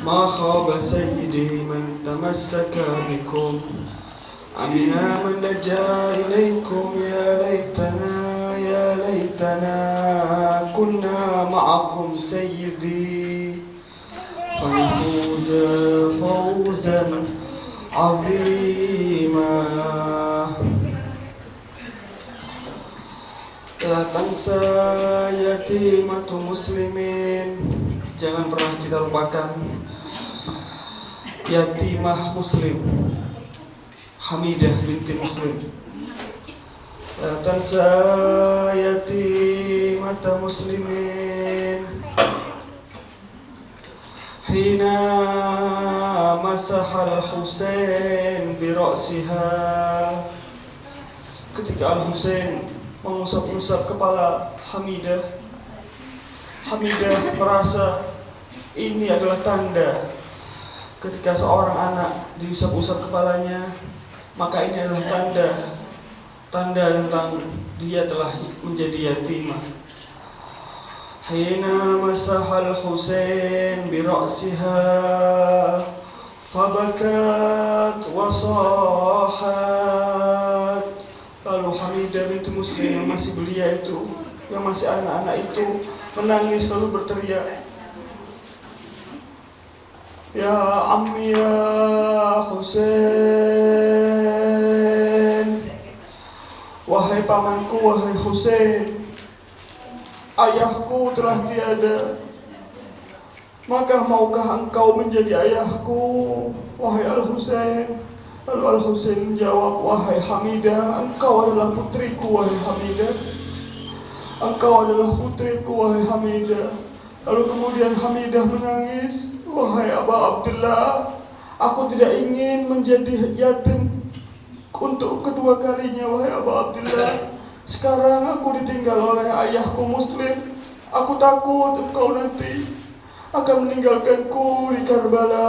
ما خاب سيدي من تمسك بكم أمنا من لجأ إليكم يا ليتنا كنا معكم سيدي فنفوز فوزا عظيما. La tansa yatimatu muslimin, jangan pernah kita lupakan yatimah muslim Hamidah binti Muslim. La tansa yatimata muslimin hina masahal Husain bi ra'siha, ketika Al-Husain mengusap-usap kepala Hamidah. Hamidah merasa ini adalah tanda ketika seorang anak diusap-usap kepalanya, maka ini adalah tanda tentang dia telah menjadi yatimah. Hina masahal Husain bi ra'siha fabakat wa sahat. Lalu Hamidah binti Muslim yang masih belia itu, yang masih anak-anak itu menangis lalu berteriak, Ya ammi ya Husain, wahai pamanku, wahai Husain, ayahku telah tiada, maka maukah engkau menjadi ayahku, wahai Al-Husain? Lalu Al-Husain menjawab, wahai Hamidah, engkau adalah putriku, wahai Hamidah. Engkau adalah putriku, wahai Hamidah. Lalu kemudian Hamidah menangis, wahai Aba Abdullah, aku tidak ingin menjadi yatim untuk kedua kalinya, wahai Aba Abdullah. Sekarang aku ditinggal oleh ayahku Muslim. Aku takut engkau nanti akan meninggalkanku di Karbala.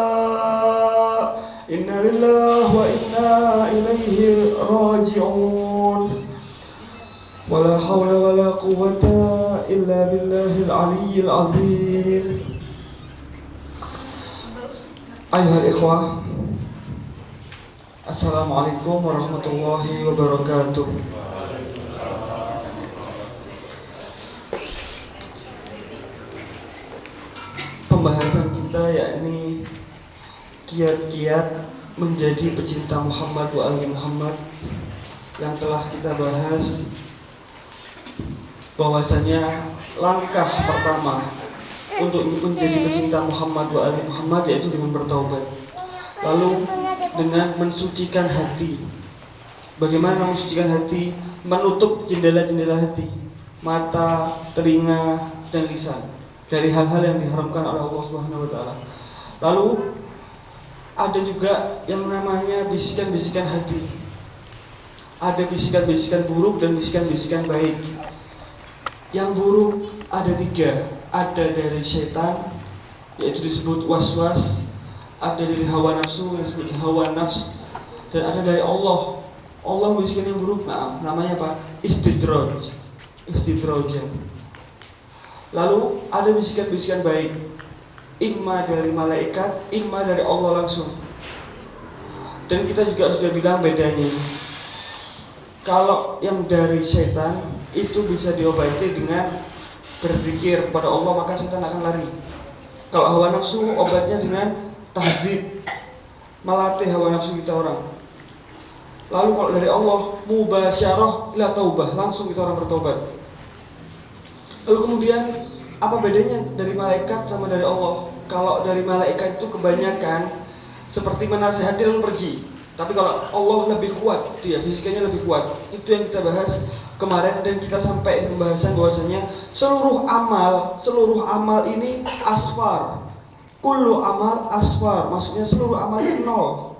Inna lillahi wa inna ilaihi raji'un. Wala hawla wala quwwata illa billahil aliyyil azim. Ayuhal ikhwah, Assalamualaikum warahmatullahi wabarakatuh. Pembahasan kita yakni kiat-kiat menjadi pecinta Muhammad wa ali Muhammad, yang telah kita bahas bahwasanya langkah pertama untuk menjadi pecinta Muhammad wa ali Muhammad yaitu dengan bertaubat, lalu dengan mensucikan hati. Bagaimana mensucikan hati? Menutup jendela-jendela hati, mata, telinga, dan lisan dari hal-hal yang diharamkan oleh Allah Subhanahu wa taala. Lalu ada juga yang namanya bisikan-bisikan hati. Ada bisikan-bisikan buruk dan bisikan-bisikan baik. Yang buruk ada 3. Ada dari setan, yaitu disebut waswas. Ada dari hawa nafsu, yang disebut hawa nafs. Dan ada dari Allah. Allah bisikan yang buruk, namanya apa? Istidraj. Lalu ada bisikan-bisikan baik, imma dari malaikat, imma dari Allah langsung. Dan kita juga sudah bilang bedanya. Kalau yang dari setan itu bisa diobati dengan berzikir kepada Allah, maka setan akan lari. Kalau hawa nafsu, obatnya dengan tahdzib, melatih hawa nafsu kita orang. Lalu kalau dari Allah, mubasyarah ila taubah, langsung kita orang bertobat. Lalu kemudian apa bedanya dari malaikat sama dari Allah? Kalau dari malaikat itu kebanyakan seperti menasihati lalu pergi. Tapi kalau Allah lebih kuat, dia bisikannya lebih kuat. Itu yang kita bahas kemarin, dan kita sampai pembahasan bahwasanya seluruh amal ini asfar. Kullu amal asfar, maksudnya seluruh amal ini 0.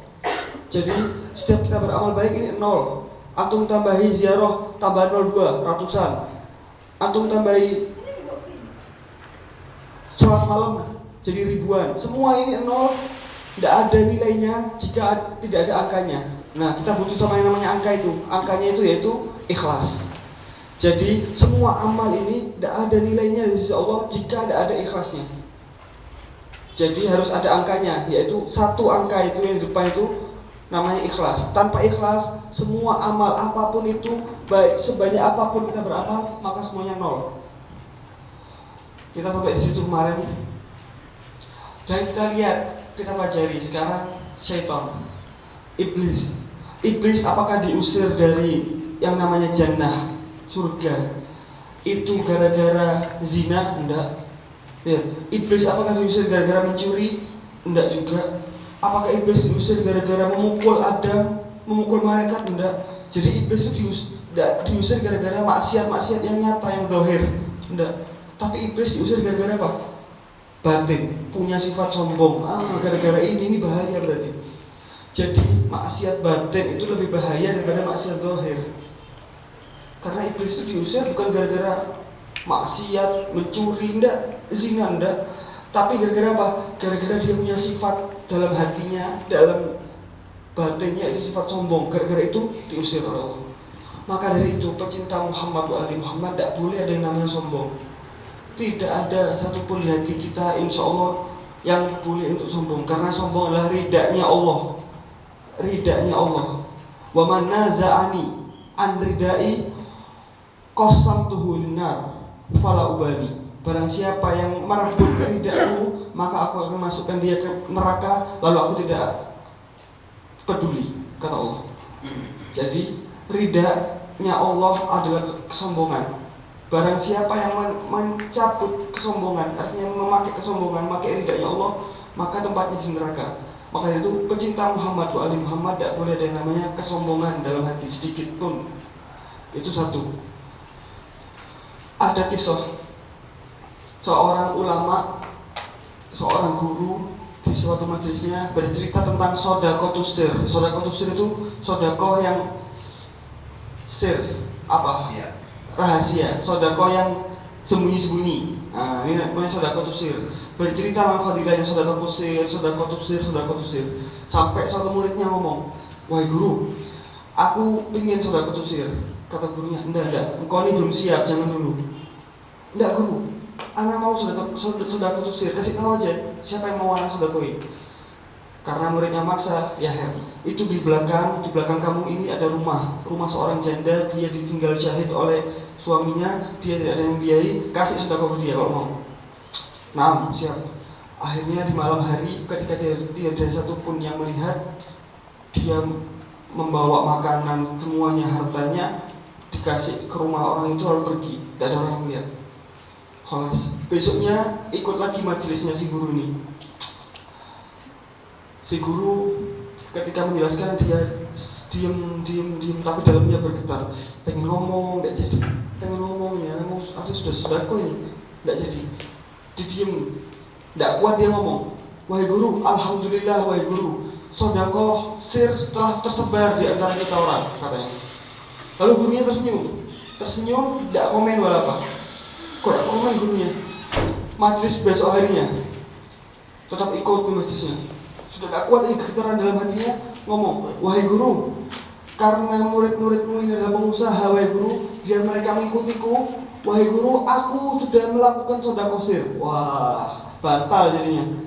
Jadi setiap kita beramal baik ini 0. Antum tambahi ziarah tambah 02, ratusan. Antum tambahi sholat malam jadi ribuan. Semua ini 0, tidak ada nilainya jika tidak ada angkanya. Nah, kita butuh sama yang namanya angka itu. Angkanya itu yaitu ikhlas. Jadi semua amal ini tidak ada nilainya di sisi Allah jika tidak ada ikhlasnya. Jadi harus ada angkanya, yaitu satu angka itu yang di depan itu namanya ikhlas. Tanpa ikhlas, semua amal apapun itu, baik sebanyak apapun kita beramal, maka semuanya nol. Kita sampai di situ kemarin. Dan kita lihat, kita pelajari sekarang syaitan, iblis. Iblis apakah diusir dari yang namanya jannah, surga? Itu gara-gara zina? Enggak. Ya, iblis apakah diusir gara-gara mencuri? Enggak juga. Apakah iblis diusir gara-gara memukul Adam, memukul malaikat? Enggak. Jadi iblis itu diusir gara-gara maksiat-maksiat yang nyata, yang zahir. Enggak. Tapi iblis diusir gara-gara apa? Batin, punya sifat sombong. Gara-gara ini bahaya berarti. Jadi maksiat batin itu lebih bahaya daripada maksiat zahir. Karena iblis itu diusir bukan gara-gara maksiat, mencuri, enggak, zina, enggak, tapi gara-gara apa? Gara-gara dia punya sifat dalam hatinya, dalam batinnya itu sifat sombong. Gara-gara itu diusir oleh Allah. Maka dari itu pecinta Muhammad wa ali Muhammad tidak boleh ada yang namanya sombong. Tidak ada satupun di hati kita insya Allah yang boleh untuk sombong. Karena sombong adalah ridanya Allah. Ridanya Allah. Wa man naza'ani an ridai qasamtuhu linnar fala ubali. Barang siapa yang merebut ridhaku, maka aku akan masukkan dia ke neraka, lalu aku tidak peduli, kata Allah. Jadi ridhanya Allah adalah kesombongan. Barang siapa yang mencabut kesombongan, artinya memakai kesombongan, memakai ridhanya Allah, maka tempatnya di neraka. Maka itu pecinta Muhammad wa ali Muhammad tidak boleh ada yang namanya kesombongan dalam hati sedikit pun. Itu satu. Ada kisah seorang ulama, seorang guru di suatu majelisnya bercerita tentang sodakotus sir. Sodakotus sir itu sodakoh yang sir, apa? Rahasia. Sodakoh yang sembunyi-sembunyi. Nah, ini namanya sodakotus sir. Bercerita tentang fadilahnya sodakotus sir, sodakotus sir, sodakotus sir. Sampai suatu muridnya ngomong, wahai guru, aku ingin sodakotus sir. Kata gurunya, enggak, engkau ini belum siap, jangan dulu. Enggak guru, anak mau sodakotus sir, kasih tahu aja siapa yang mau anak sodakoin. Karena muridnya maksa, ya her, itu di belakang kamu ini ada rumah seorang janda, dia ditinggal syahid oleh suaminya, dia tidak ada yang biayai, kasih sodakoh dia kalau mau. Nah, siap. Akhirnya di malam hari ketika tidak ada satupun yang melihat, dia membawa makanan semuanya, hartanya dikasih ke rumah orang itu lalu pergi, tidak ada orang yang lihat. Khalas. Besoknya ikut lagi majelisnya si guru ini. Si guru ketika menjelaskan dia diam, tapi dalamnya bergetar. Pengen ngomong, tidak jadi. Pengen ngomong ya, ada sudah sodako ini, tidak jadi. Didiam, tidak kuat dia ngomong. Wahai guru, alhamdulillah wahai guru, sodako sir setelah tersebar di antara kita orang, katanya. Lalu gurunya tersenyum, tidak komen wala apa. Kok tidak komen gurunya? Majelis besok harinya tetap ikut ke majelisnya. Sudah tidak kuat ini kegetaran dalam hatinya, ngomong, wahai guru, karena murid-muridmu ini adalah pengusaha, wahai guru, biar mereka mengikutiku, wahai guru, aku sudah melakukan sodako sir. Wah, batal jadinya.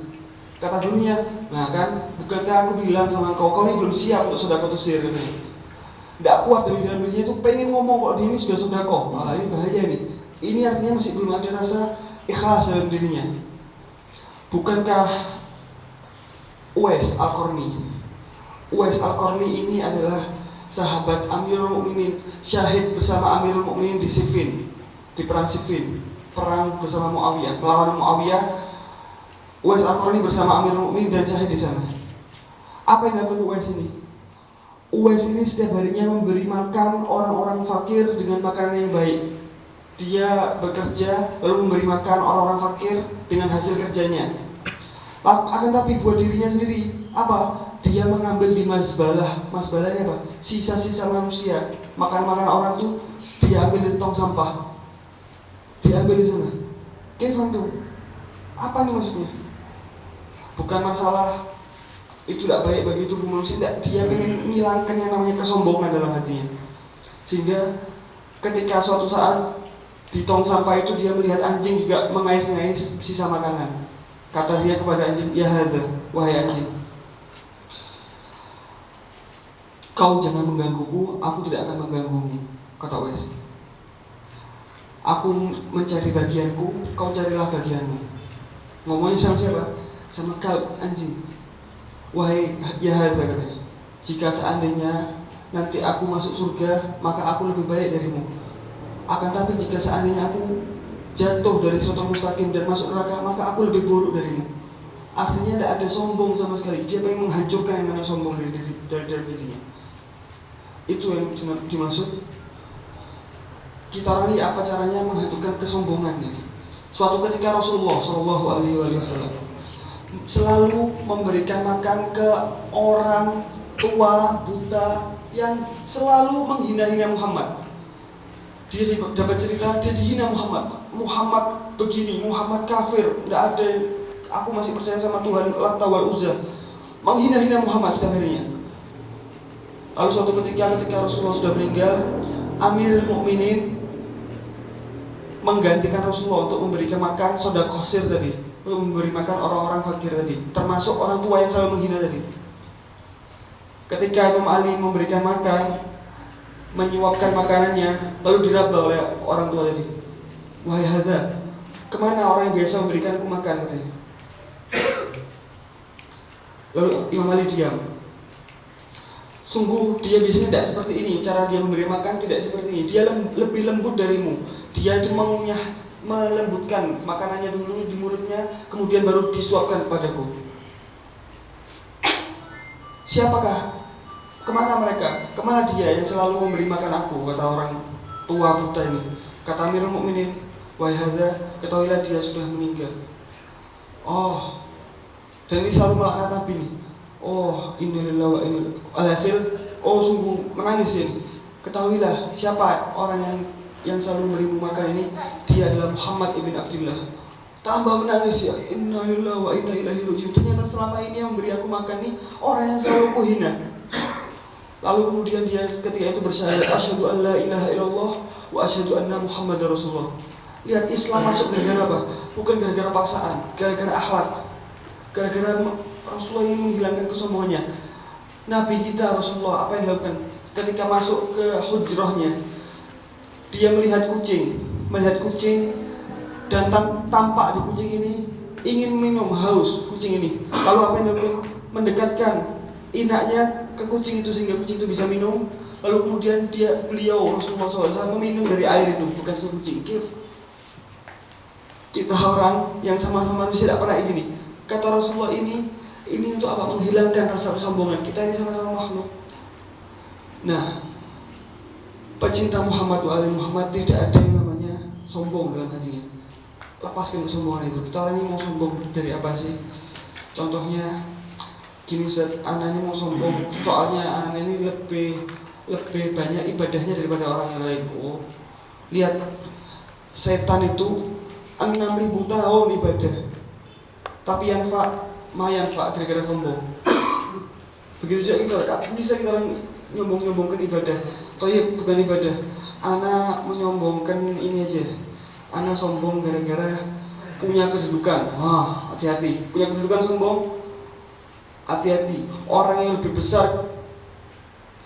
Kata gurunya, nah kan, bukankah aku bilang sama kau ini belum siap untuk sodako sir gitu. Tidak kuat dari dalam dirinya itu pengen ngomong kalau dia ini sudah sodako. Wah, ini bahaya nih. Ini artinya masih belum ada rasa ikhlas dalam dirinya. Bukankah Uwais Al-Qarni ini adalah sahabat Amirul Mukminin, syahid bersama Amirul Mukminin di Siffin, di perang Siffin, perang bersama Muawiyah, melawan Muawiyah. Uwais Al-Qarni bersama Amirul Mukminin dan syahid di sana. Apa yang dilakukan Uwais ini? Uwais ini setiap harinya memberi makan orang-orang fakir dengan makanan yang baik. Dia bekerja lalu memberi makan orang-orang fakir dengan hasil kerjanya. Akan tapi buat dirinya sendiri apa? Dia mengambil di mazbalah. Mazbalah ini apa? Sisa-sisa manusia. Makan-makan orang tuh dia ambil di tong sampah. Diambil di sana. Kefan tuh. Apa nih maksudnya? Bukan masalah itu tidak baik bagi tubuh manusia, tidak. Dia ingin menghilangkan yang namanya kesombongan dalam hatinya. Sehingga ketika suatu saat di tong sampah itu dia melihat anjing juga mengais-ngais sisa makanan. Kata dia kepada anjing, ya hadza, wahai anjing, kau jangan menggangguku, aku tidak akan mengganggumu. Kata Uwais, aku mencari bagianku, kau carilah bagianmu. Ngomongnya sama siapa? Sama Kalb, anjing. Wahai ya hadza, katanya, jika seandainya nanti aku masuk surga, maka aku lebih baik darimu. Akan tapi jika seandainya aku jatuh dari siratal mustaqim dan masuk neraka, maka aku lebih buruk darimu. Artinya tidak ada sombong sama sekali. Dia pengen menghancurkan yang namanya sombong dari dirinya. Itu yang dimaksud. Kita orang ini apa caranya menghancurkan kesombongan ini? Suatu ketika Rasulullah Shallallahu Alaihi Wasallam selalu memberikan makan ke orang tua buta yang selalu menghina-hina Muhammad. Dia dapat cerita, dia dihina Muhammad begini, Muhammad kafir, tidak ada, aku masih percaya sama Tuhan Lat wal Uzza. Menghina-hina Muhammad setiap harinya. Lalu suatu ketika Rasulullah sudah meninggal, Amirul Mukminin menggantikan Rasulullah untuk memberikan makan soda kosir tadi, untuk memberi makan orang-orang fakir tadi, termasuk orang tua yang selalu menghina tadi. Ketika Imam Ali memberikan makan, menyuapkan makanannya, lalu diraba oleh orang tua tadi. Wahai hadza, kemana orang yang biasa memberikanku makan, katanya. Lalu Imam Ali diam. Sungguh dia biasanya tidak seperti ini, cara dia memberi makan tidak seperti ini. Dia lebih lembut darimu. Dia itu melembutkan makanannya dulu di mulutnya, kemudian baru disuapkan kepadaku. Siapakah? Kemana mereka? Kemana dia yang selalu memberi makan aku? Kata orang tua buta ini. Kata Amirul Mukminin, wahai hadza, ketahuilah dia sudah meninggal. Oh, dan ini selalu melaknat Nabi nih. Oh, innalillahi wa inna ilaihi. Alhasil, oh sungguh menangis ini. Ketahuilah siapa orang yang selalu memberimu makan ini, dia adalah Muhammad ibn Abdullah. Tambah menangis, ya innalillahi wa inna ilaihi raji'un. Ternyata selama ini yang memberi aku makan nih orang yang selalu aku hina. Lalu kemudian dia ketika itu bersyahadat, asyhadu an la ilaha illallah wa asyhadu anna Muhammadar Rasulullah. Lihat, Islam masuk gara-gara apa? Bukan gara-gara paksaan, gara-gara akhlak. Gara-gara Rasulullah ingin menghilangkan kesombongannya. Nabi kita Rasulullah apa yang dilakukan? Ketika masuk ke hujrahnya, dia melihat kucing dan tampak di kucing ini ingin minum, haus kucing ini. Lalu apa yang dilakukan? Mendekatkan inaknya ke kucing itu sehingga kucing itu bisa minum. Lalu kemudian beliau Rasulullah SAW meminum dari air itu bekasnya kucing. Kita orang yang sama-sama manusia tidak pernah ini. Kata Rasulullah, ini untuk apa? Menghilangkan rasa kesombongan. Kita ini sama-sama makhluk. Nah, pecinta Muhammad wa ali Muhammad tidak ada yang namanya sombong dalam hatinya. Lepaskan kesombongan itu. Kita orang ini mau sombong dari apa sih? Contohnya gini, Ustaz, anak ini mau sombong soalnya anak ini lebih banyak ibadahnya daripada orang yang lain. Oh, lihat, setan itu 6.000 tahun ibadah, tapi yang gara-gara sombong. Begitu juga kita bisa kita orang nyombongkan ibadah. Toyib bukan ibadah. Anak menyombongkan ini aja. Anak sombong gara-gara punya kedudukan. Hati-hati. Punya kedudukan sombong. Hati-hati, orang yang lebih besar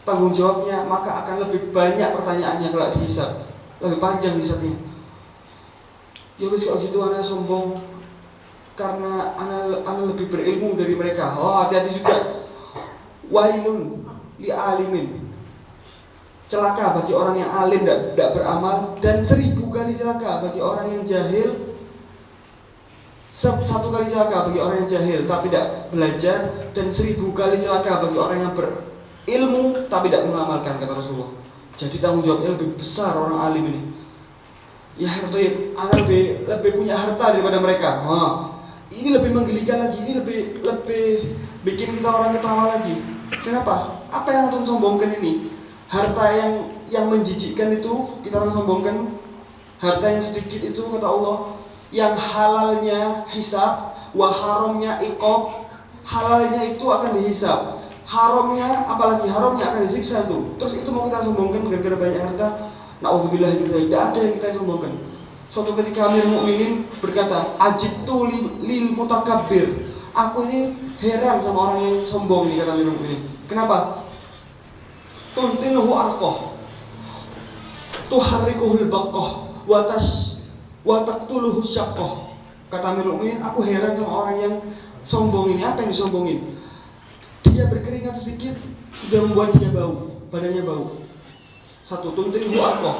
tanggung jawabnya, maka akan lebih banyak pertanyaannya kalau dihisab, lebih panjang hisabnya. Ya wis, kalau gitu anak sombong karena anak lebih berilmu dari mereka. Hati-hati juga. Wailun li alimin, celaka bagi orang yang alim tidak beramal, dan 1000 kali celaka bagi orang yang jahil. 1 kali celaka bagi orang yang jahil tapi tidak belajar, dan 1000 kali celaka bagi orang yang berilmu tapi tidak mengamalkan, kata Rasulullah. Jadi tanggung jawabnya lebih besar orang alim ini. Ya hartoib, anak lebih punya harta daripada mereka. Ini lebih menggelikan lagi, ini lebih bikin kita orang ketawa lagi. Kenapa? Apa yang antum sombongkan ini? Harta yang menjijikkan itu kita orang sombongkan. Harta yang sedikit itu, kata Allah, yang halalnya hisab, wa haramnya iqab. Halalnya itu akan dihisab, haramnya, apalagi haramnya akan disiksa tuh. Terus itu mau kita sombongkan gara-gara banyak harta? Na'udzubillah min dzalik. Tidak ada yang kita sombongkan. Suatu ketika Amir Mukminin berkata, "Ajibtu lil mutakabbir." Aku ini heran sama orang yang sombong ini, kata Amir Mukminin. Kenapa? Tuntinuhu arqah, tuharrikuhul baqah, wa taqtuluhu syaqqah. Kata Amir Mukminin, aku heran sama orang yang sombong ini. Apa yang disombongin? Dia berkeringat sedikit sudah membuat dia bau, badannya bau. Satu, tuntinuhu arqah,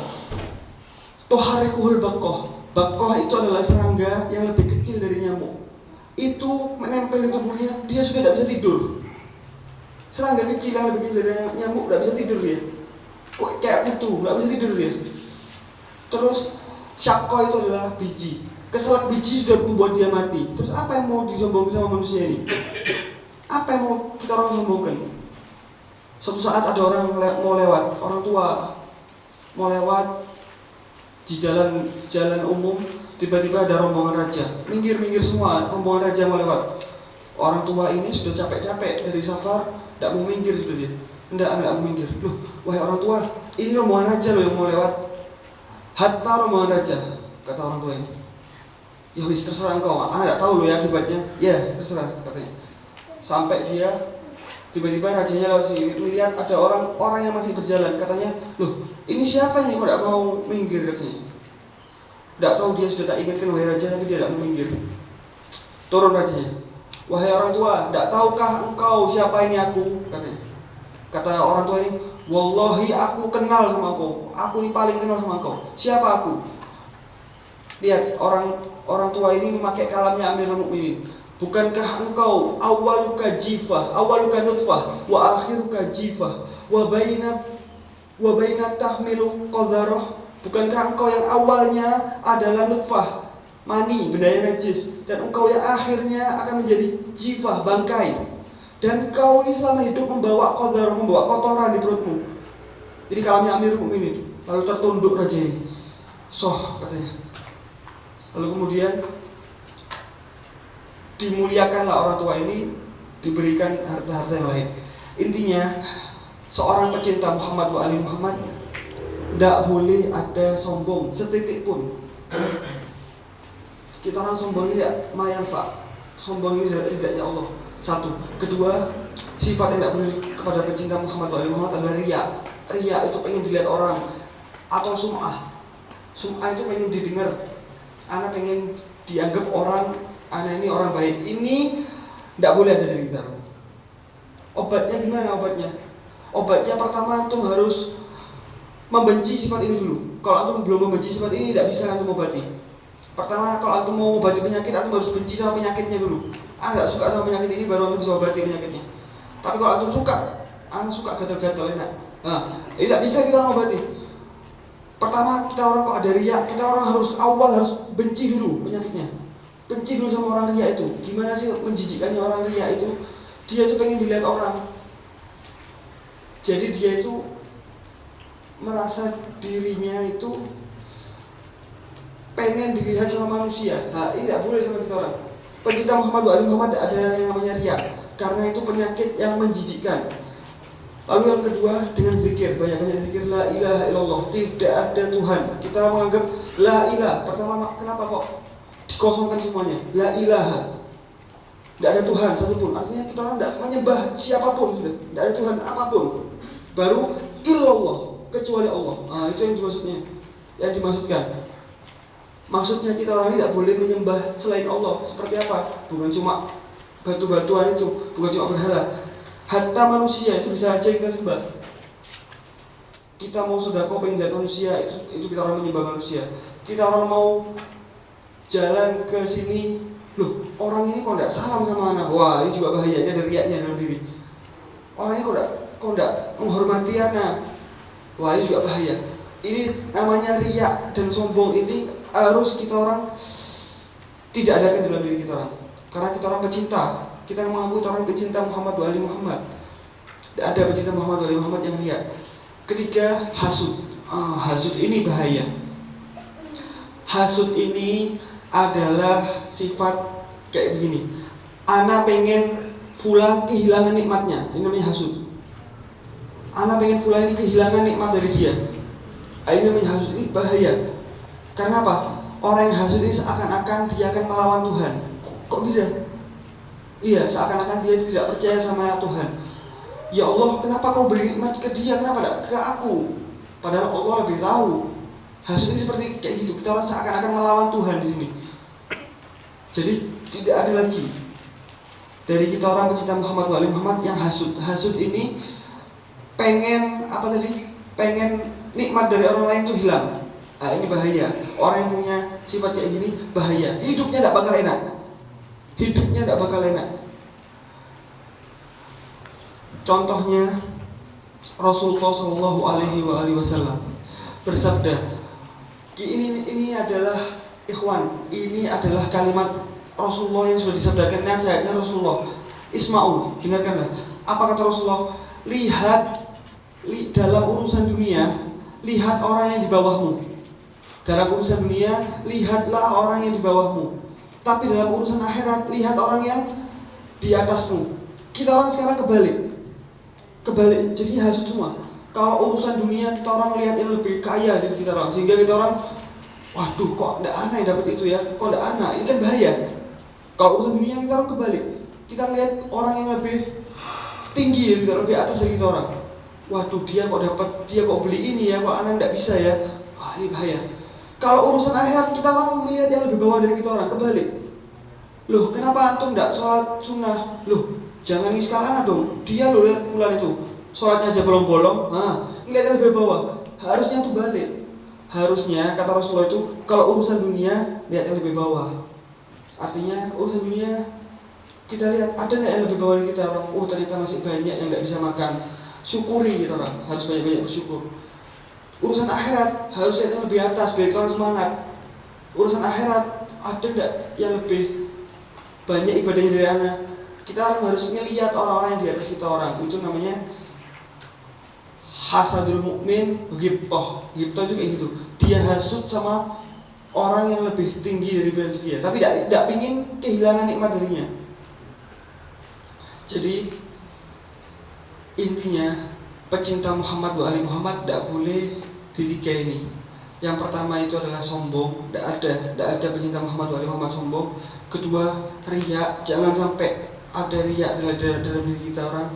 tuharrikuhul baqah. Baqah itu adalah serangga yang lebih kecil dari nyamuk. Itu menempel di tubuhnya, dia sudah tidak bisa tidur. Serangga kecil yang lebih kecil dari nyamuk tidak bisa tidur dia. Kok kayak kutu, tidak bisa tidur dia. Terus syaqqah itu adalah biji. Keselak biji sudah membuat dia mati. Terus apa yang mau disombongkan sama manusia ini? Apa yang mau kita orang sombongkan? Suatu saat ada orang mau lewat, orang tua mau lewat di jalan umum, tiba-tiba ada rombongan raja. Minggir semua, rombongan raja mau lewat. Orang tua ini sudah capek-capek dari safar, tidak mau minggir sudah dia. Tidak mau minggir. Loh, wahai orang tua, ini rombongan raja loh yang mau lewat. Hatta rombongan raja, kata orang tua ini. Ya wis, terserah engkau, anak tidak tahu loh ya akibatnya. Ya terserah, katanya. Sampai dia tiba-tiba rajanya langsung melihat ada orang yang masih berjalan. Katanya, loh ini siapa ini kok tidak mau minggir, katanya. Tidak tahu, dia sudah tak ingatkan wahai raja, tapi dia tidak mau minggir. Turun rajanya. Wahai orang tua, tidak tahukah engkau siapa ini aku, katanya. Kata orang tua ini, wallahi aku kenal sama engkau. Aku ini paling kenal sama engkau. Siapa aku? Lihat, orang tua ini memakai kalamnya Amirul Mukminin. Bukankah engkau awaluka jifah, awaluka nutfah, wa akhiruka jifah, wa baina tahmilu qadharah. Bukankah engkau yang awalnya adalah nutfah, mani, benda yang najis, dan engkau yang akhirnya akan menjadi jifah, bangkai. Dan engkau ini selama hidup membawa qadharah, membawa kotoran di perutmu. Jadi kalamnya Amirul Mukminin. Lalu tertunduk raja ini. Soh, katanya. Lalu kemudian dimuliakanlah orang tua ini, diberikan harta-harta yang lain. Intinya, seorang pecinta Muhammad wa ali Muhammad tidak boleh ada sombong setitik pun. Kita orang sombong ini tidak mayanfa. Sombong ini tidaknya Allah. Satu. Kedua, sifat yang tidak boleh kepada pecinta Muhammad wa ali Muhammad adalah riya. Riya itu pengen dilihat orang, atau sum'ah. Sum'ah itu pengen didengar. Anak pengen dianggap orang, anak ini orang baik. Ini tidak boleh ada dari kita. Obatnya gimana obatnya? Obatnya pertama antum harus membenci sifat ini dulu. Kalau antum belum membenci sifat ini, tidak bisa antum obati. Pertama, kalau antum mau obati penyakit, antum harus benci sama penyakitnya dulu. Tidak suka sama penyakit ini, baru antum bisa obati penyakitnya. Tapi kalau antum suka, anak suka gatal-gatal enak. Nah, ini tidak bisa kita orang obati. Pertama, kita orang kok ada riya, kita orang harus benci dulu penyakitnya. Benci dulu sama orang riya itu. Gimana sih menjijikkannya orang riya itu? Dia tuh pengen dilihat orang. Jadi dia itu merasa dirinya itu pengen dilihat sama manusia. Nah, ini tidak boleh sama kita orang. Pencinta Muhammad wa ali Muhammad ada yang namanya riya, karena itu penyakit yang menjijikkan. Lalu yang kedua, dengan zikir, banyak-banyak zikir la ilaha illallah, tidak ada Tuhan. Kita menganggap la ilah. Pertama, kenapa kok dikosongkan semuanya? La ilaha, tidak ada Tuhan satupun. Artinya kita orang tidak menyembah siapapun, sudah tidak ada Tuhan apapun. Baru illallah, kecuali Allah. Nah, itu yang dimaksudkan. Maksudnya kita orang tidak boleh menyembah selain Allah. Seperti apa? Bukan cuma batu-batuan itu, bukan cuma berhala. Hatta manusia itu bisa aja kita sembah. Kita mau sedekah pengen lihat manusia, itu kita orang menyembah manusia. Kita orang mau jalan ke sini, loh orang ini kok tidak salam sama anak. Wah, ini juga bahaya, ini ada riyaknya dalam diri. Orang ini kok tidak menghormati anak. Wah, ini juga bahaya. Ini namanya riya dan sombong. Ini harus kita orang tidak adakan dalam diri kita orang. Karena kita orang pecinta. Kita mengakui orang pecinta Muhammad wa ali Muhammad. Tidak ada pecinta Muhammad wa ali Muhammad yang riya. Ketiga, hasud. Hasud ini bahaya. Hasud ini adalah sifat kayak begini. Ana pengen fulan kehilangan nikmatnya. Ini namanya hasud. Ana pengen fulan ini kehilangan nikmat dari dia. Ini namanya hasud. Ini bahaya. Karena apa? orang yang hasud ini seakan-akan dia akan melawan Tuhan. Kok bisa? Iya, seakan-akan dia tidak percaya sama Tuhan. Ya Allah, kenapa kau beri nikmat ke dia, kenapa tidak ke aku? Padahal Allah lebih tahu. Hasud ini seperti kayak gitu. Kita orang seakan-akan melawan Tuhan di sini. Jadi tidak ada lagi dari kita orang pecinta Muhammad wa ali Muhammad yang hasud. Hasud ini pengen apa tadi? Pengen nikmat dari orang lain itu hilang. Nah, ini bahaya. Orang yang punya sifat kayak gini bahaya. Hidupnya tidak bakal enak. Hidupnya tidak bakal enak. Contohnya Rasulullah Shallallahu Alaihi Wasallam bersabda, ini adalah ikhwan, ini adalah kalimat Rasulullah yang sudah disabdakan, nasihatnya Rasulullah. Isma'u, dengarkanlah. Apa kata Rasulullah? Lihat dalam urusan dunia, lihat orang yang di bawahmu. Dalam urusan dunia, lihatlah orang yang di bawahmu. Tapi dalam urusan akhirat, lihat orang yang di atasmu. Kita orang sekarang kebalik, jadi hasud semua. Kalau urusan dunia kita orang lihat yang lebih kaya dari kita orang, sehingga kita orang, waduh kok tidak aneh dapat itu ya, kok tidak aneh, ini kan bahaya. Kalau urusan dunia kita orang kebalik, kita lihat orang yang lebih tinggi dari kita, lebih atas dari kita orang. Waduh dia kok beli ini ya, kok aneh tidak bisa ya, wah ini bahaya. Kalau urusan akhirat kita orang melihat yang lebih bawah dari kita orang, kebalik. Loh kenapa antum tidak sholat sunnah? Loh jangan ngiskal anak dong, dia loh lihat bulan itu sholatnya aja bolong-bolong, ngeliat yang lebih bawah. Harusnya tuh balik. Harusnya kata Rasulullah itu kalau urusan dunia lihat yang lebih bawah. Artinya urusan dunia kita lihat ada nggak yang lebih bawah dari kita orang. Oh ternyata masih banyak yang nggak bisa makan. Syukuri kita orang, harus banyak-banyak bersyukur. Urusan akhirat harus lihat yang lebih atas biar kita orang semangat. Urusan akhirat ada nggak yang lebih banyak ibadahnya dari anak. Kita orang harus ngelihat orang-orang yang di atas kita orang. Itu namanya hasadul mukmin ghibthah. Ghibthah itu kayak gitu. Dia hasud sama orang yang lebih tinggi daripada dia, tapi tidak ingin kehilangan nikmat darinya. Jadi intinya pecinta Muhammad wa ali Muhammad tidak boleh di tiga ini. Yang pertama itu adalah sombong. Tidak ada pecinta Muhammad wa ali Muhammad sombong. Kedua, riya. Jangan sampai ada riya dalam diri kita orang.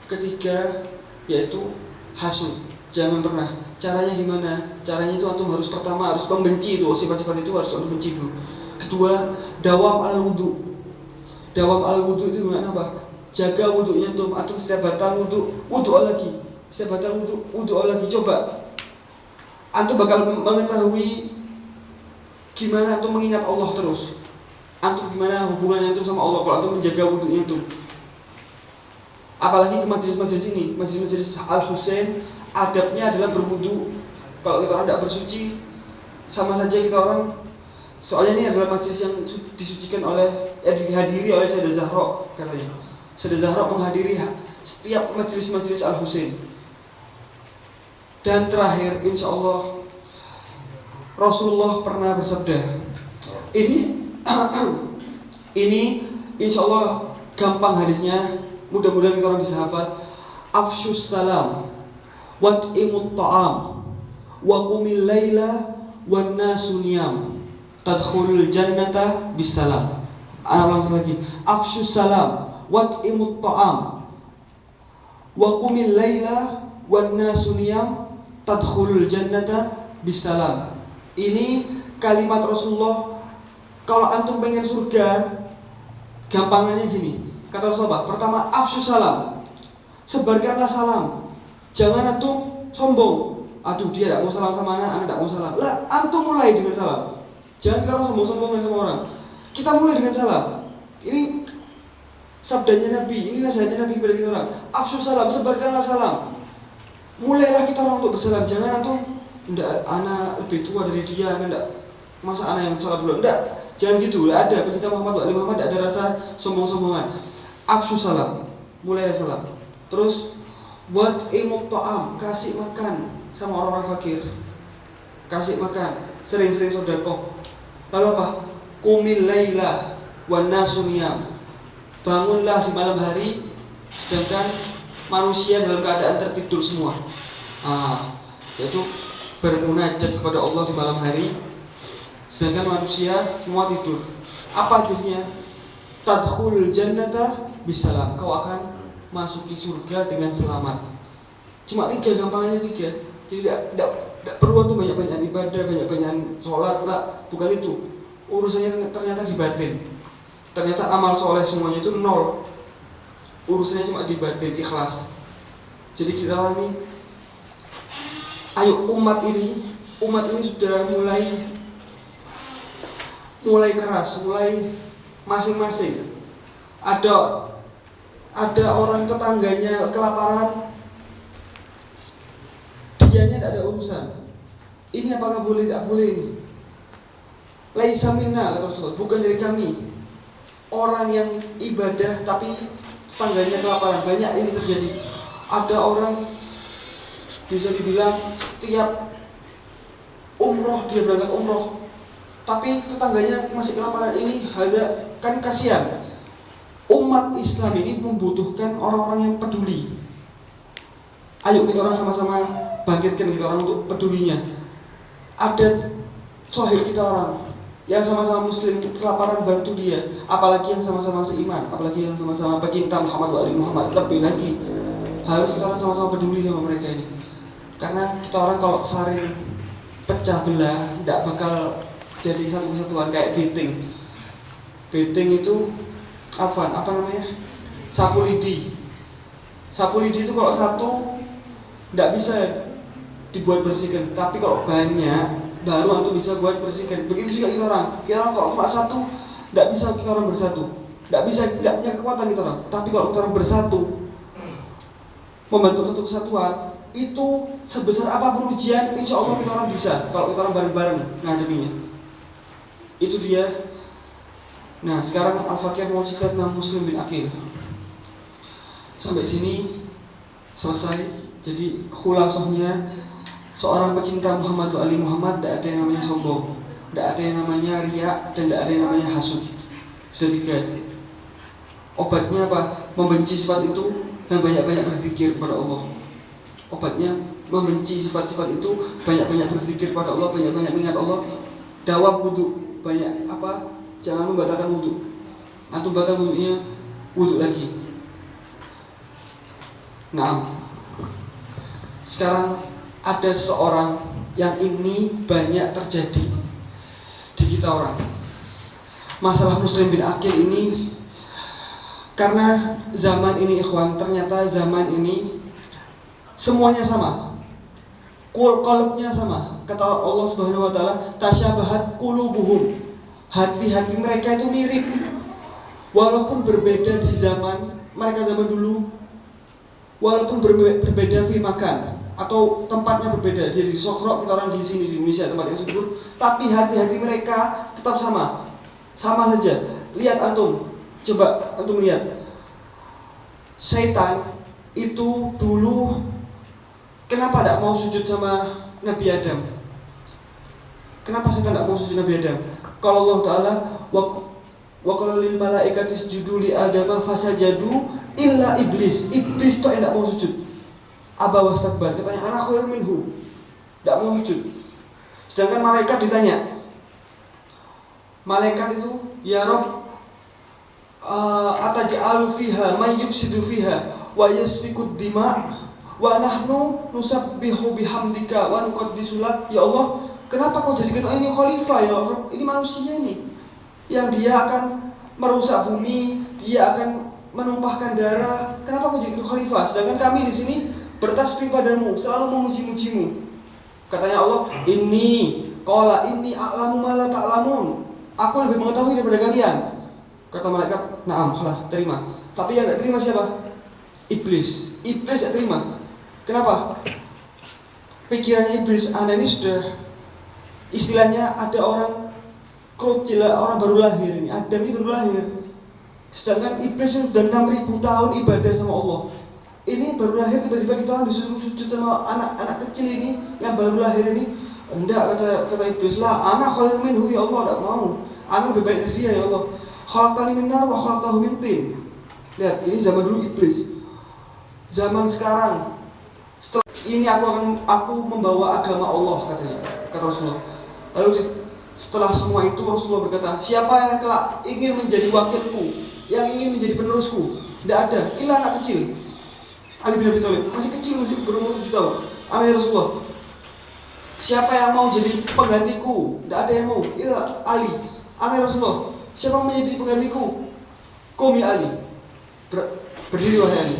Ketiga yaitu hasud. Jangan pernah. Caranya gimana? Caranya itu antum pertama harus membenci itu sifat-sifat itu, harus antum benci dulu. Kedua, dawam al wudu. Dawam al wudu itu gimana apa? Jaga wudunya antum setiap batal wudu lagi. Setiap batal wudu lagi. Coba antum bakal mengetahui gimana antum mengingat Allah terus. Antum gimana hubungannya antum sama Allah kalau antum menjaga wudunya antum. Apalagi ke majelis-majelis ini, majelis-majelis Al-Husain, adabnya adalah berwudu. Kalau kita orang tidak bersuci, sama saja kita orang. Soalnya ini adalah majelis yang disucikan dihadiri oleh Sayyidah Zahra katanya. Sayyidah Zahra menghadiri setiap majelis-majelis Al-Husain. Dan terakhir, insya Allah Rasulullah pernah bersabda. Ini insya Allah gampang hadisnya. Mudah-mudahan kita orang bisa hafal. Afshus salam wat'imut ta'am wa qumil laila wan nasu niyam tadkhulul jannata bisalam. Ana langsung lagi. Afshus salam wat'imut ta'am wa qumil laila wan nasu niyam tadkhulul jannata bisalam. Ini kalimat Rasulullah. Kalau antum pengen surga, gampangannya gini. Kata Rasulullah, pertama afshus salam, sebarkanlah salam. Jangan antum sombong. Aduh dia tidak mau salam sama anak tidak mau salam. Lah antum mulai dengan salam. Jangan kita orang sombong-sombongan sama orang. Kita mulai dengan salam. Ini sabdanya Nabi, ini nasihatnya Nabi kepada kita orang. Afshus salam, sebarkanlah salam. Mulailah kita orang untuk bersalam. Jangan antum tidak anak lebih tua dari dia, tidak masa anak yang salam dulu. Tidak, jangan gitu. Ada pecinta Muhammad wa ali Muhammad, tidak ada rasa sombong-sombongan. Afshus salam, mulailah salam. Terus buat imut ta'am, kasih makan sama orang-orang fakir. Kasih makan, sering-sering sedekah. Lalu apa? Qumil laila wan nasu niyam. Bangunlah di malam hari sedangkan manusia dalam keadaan tertidur semua. Yaitu bermunajat kepada Allah di malam hari Sedangkan manusia semua tidur. Apa akhirnya? Tadkhulul jannata bisalam. Kau akan masuki surga dengan selamat. Cuma 3, gampangannya 3. Jadi tidak perlu untuk banyak-banyak ibadah, banyak-banyak sholat lah. Bukan itu. Urusannya ternyata di batin. Ternyata amal soleh semuanya itu 0. Urusannya cuma di batin, ikhlas. Jadi kita orang ini, ayo umat ini sudah mulai keras, mulai masing-masing. Ada orang tetangganya kelaparan, dianya tidak ada urusan. Ini apakah boleh, tidak boleh ini? Laisa minna, kata Rasulullah, bukan dari kami. Orang yang ibadah tapi tetangganya kelaparan, banyak ini terjadi. Ada orang bisa dibilang setiap umroh dia berangkat umroh, tapi tetangganya masih kelaparan. Ini ada, kan kasihan. Umat Islam ini membutuhkan orang-orang yang peduli. Ayo kita orang sama-sama bangkitkan kita orang untuk pedulinya. Ada sohib kita orang yang sama-sama muslim kelaparan, bantu dia. Apalagi yang sama-sama seiman, apalagi yang sama-sama pecinta Muhammad wa ali Muhammad. Lebih lagi harus kita orang sama-sama peduli sama mereka ini. Karena kita orang kalau saling pecah belah tidak bakal jadi satu kesatuan. Kayak beting itu apa namanya, sapu lidi itu kalau satu tidak bisa dibuat bersihkan, tapi kalau banyak baru untuk bisa buat bersihkan. Begitu juga kita orang kalau cuma satu tidak bisa kita orang bersatu, tidak punya kekuatan kita orang. Tapi kalau kita orang bersatu membentuk satu kesatuan, itu sebesar apapun ujian, insya Allah kita orang bisa. Kalau kita orang bareng-bareng ngademinya, itu dia. Nah, sekarang Al-Faqih Mu'jizat Muslim bin Aqil. Sampai sini selesai. Jadi khulasahnya, seorang pecinta Muhammad wa ali Muhammad tidak ada yang namanya sombong, tidak ada yang namanya riya, dan tidak ada yang namanya hasud. Sudah 3. Obatnya apa? Membenci sifat itu dan banyak-banyak berzikir kepada Allah. Obatnya membenci sifat-sifat itu, banyak-banyak berzikir kepada Allah, banyak-banyak mengingat Allah. Dawam wudu, banyak apa? Jangan membatalkan wudu. Antum batal wudunya, wudu lagi. Nah, sekarang ada seorang yang ini banyak terjadi di kita orang. Masalah Muslim bin Aqil ini, karena zaman ini ikhwan, ternyata zaman ini semuanya sama, qalbnya sama. Kata Allah Subhanahu wa taala, tasyabahat qulubuhum. Hati-hati mereka itu mirip. Walaupun berbeda di zaman mereka zaman dulu, walaupun berbeda fi makan atau tempatnya berbeda, dia di Sokro, kita orang di sini di Indonesia tempat yang subur, tapi hati-hati mereka tetap sama saja. Lihat antum, coba antum lihat, syaitan itu dulu kenapa tidak mau sujud sama Nabi Adam? Kenapa syaitan tidak mau sujud Nabi Adam? Kalau Allah Ta'ala wa qala lil malaikati isjudu li adama fasajadu illa iblis. Iblis itu tidak mau sujud. Aba wastakbar, katanya ana khairum minhu, tidak mau sujud. Sedangkan malaikat ditanya, malaikat itu, ya Rabb, ataj'alu fiha man yufsidu fiha wa yasfikud dima wa nahnu nusabbihu bihamdika wa nuqaddisu lak. Ya Allah, kenapa kau jadikan ini khalifah ya Rabb? Ini manusia ini yang dia akan merusak bumi, dia akan menumpahkan darah. Kenapa kau jadikan khalifah? Sedangkan kami di sini bertasbih padamu, selalu memuji-mujimu. Katanya Allah, inni a'lamu ma la ta'lamun. Aku lebih mengetahui daripada kalian. Kata malaikat, na'am, khalas, terima. Tapi yang tidak terima siapa? Iblis. Iblis tidak terima. Kenapa? Pikirannya iblis, anda ini sudah, istilahnya ada orang krucil, orang baru lahir ini. Adam ini baru lahir. Sedangkan iblis sudah 6.000 tahun ibadah sama Allah. Ini baru lahir, tiba-tiba kita orang disuruh sujud sama anak kecil ini yang baru lahir ini. Enggak, kata iblis, lah anak khairun minhu, ya Allah, tidak mau. Anak lebih baik dari dia, ya Allah. Khalaqtani min nar wa khalaqtahu min tin. Lihat, ini zaman dulu iblis. Zaman sekarang, setelah ini aku membawa agama Allah, katanya, kata Rasulullah. Lalu Setelah semua itu Rasulullah berkata, siapa yang kelak ingin menjadi wakilku, yang ingin menjadi penerusku? Tidak ada, illa anak kecil. Ali bin Abi Thalib masih kecil, masih berumur 7 tahun. Ya Rasulullah, siapa yang mau jadi penggantiku? Tidak ada yang mau. Itu Ali. Ya Rasulullah, siapa yang menjadi penggantiku? Qum ya Ali. Berdiri wahai Ali.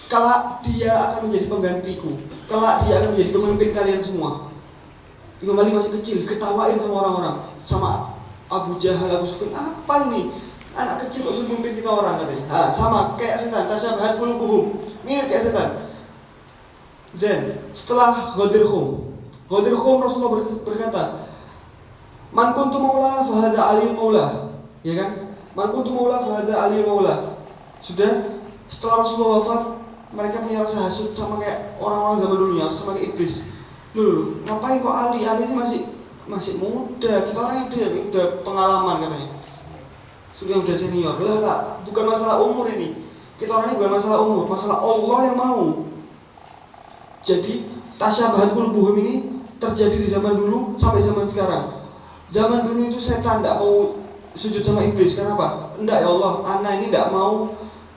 Kelak dia akan menjadi penggantiku. Kelak dia akan menjadi pemimpin kalian semua. Imam Ali masih kecil, ketawain sama orang-orang, sama Abu Jahal, Abu Sufyan. Apa ini? Anak kecil kok suruh memimpin kita orang katanya. Sama kayak setan. Tasyabahat qulubuhum. Mirip kayak setan. Zen. Setelah Ghadir Khum Rasulullah berkata, Man kuntu maula fahadha aliyul maula. Ya kan? Man kuntu maula fahadha aliyul maula. Sudah, setelah Rasulullah wafat, mereka punya rasa hasut sama kayak orang-orang zaman dulunya, sama kayak iblis. Loh, ngapain kok Ali ini masih muda, kita orang itu ya udah pengalaman katanya. Sudah senior. Lah, bukan masalah umur ini. Kita orang ini bukan masalah umur, masalah Allah yang mau. Jadi, tasyabahat qulubuhum ini terjadi di zaman dulu sampai zaman sekarang. Zaman dulu itu setan tidak mau sujud sama iblis, kenapa? Enggak ya Allah, ana ini tidak mau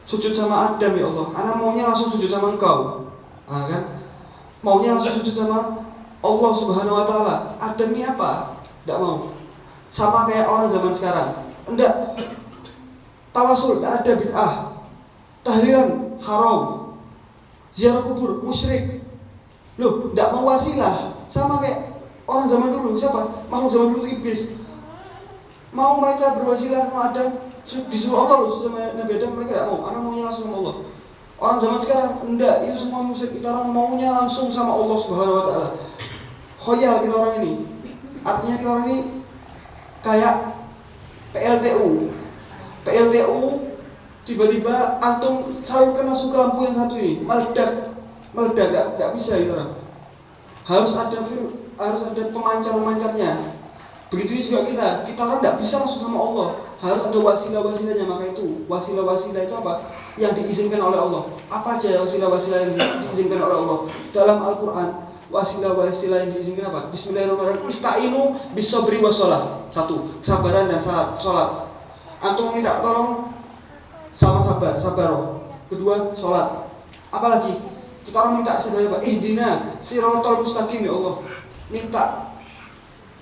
sujud sama Adam ya Allah. Ana maunya langsung sujud sama Engkau. Kan? Maunya langsung sujud sama Allah Subhanahu wa taala. Adam ini apa? Tidak mau. Sama kayak orang zaman sekarang. Enggak. Tawasul, tidak ada bid'ah. Tahlilan haram. Ziarah kubur musyrik. Loh, tidak mau wasilah. Sama kayak orang zaman dulu. Siapa? Makhluk zaman dulu iblis. Mau mereka berwasilah sama Adam, disuruh Allah loh sama Nabi Adam, mereka tidak mau. Anak maunya langsung sama Allah. Orang zaman sekarang enggak, itu semua musyrik. Kita orang maunya langsung sama Allah Subhanahu wa taala. Khoyal kita orang ini. Artinya kita orang ini kayak PLTU. Tiba-tiba antum salurkan langsung ke lampu yang satu ini, meledak, enggak bisa itu orang. Harus ada pemancar-pemancarnya. Begitu juga kita orang tidak bisa langsung sama Allah, harus ada wasilah-wasilahnya. Maka itu wasilah-wasilah itu apa? Yang diizinkan oleh Allah. Apa aja wasilah-wasilah yang diizinkan oleh Allah dalam Al-Quran? Wasilah-wasilah yang diizinkan apa? Bismillahirrahmanirrahim. Ista'inu bis-sabri was-shalah. 1. Kesabaran dan salat. Antum minta tolong sama sabar. 2. Salat. Apalagi kita orang minta sebenarnya apa? Ihdina siratal mustaqim ya Allah. Minta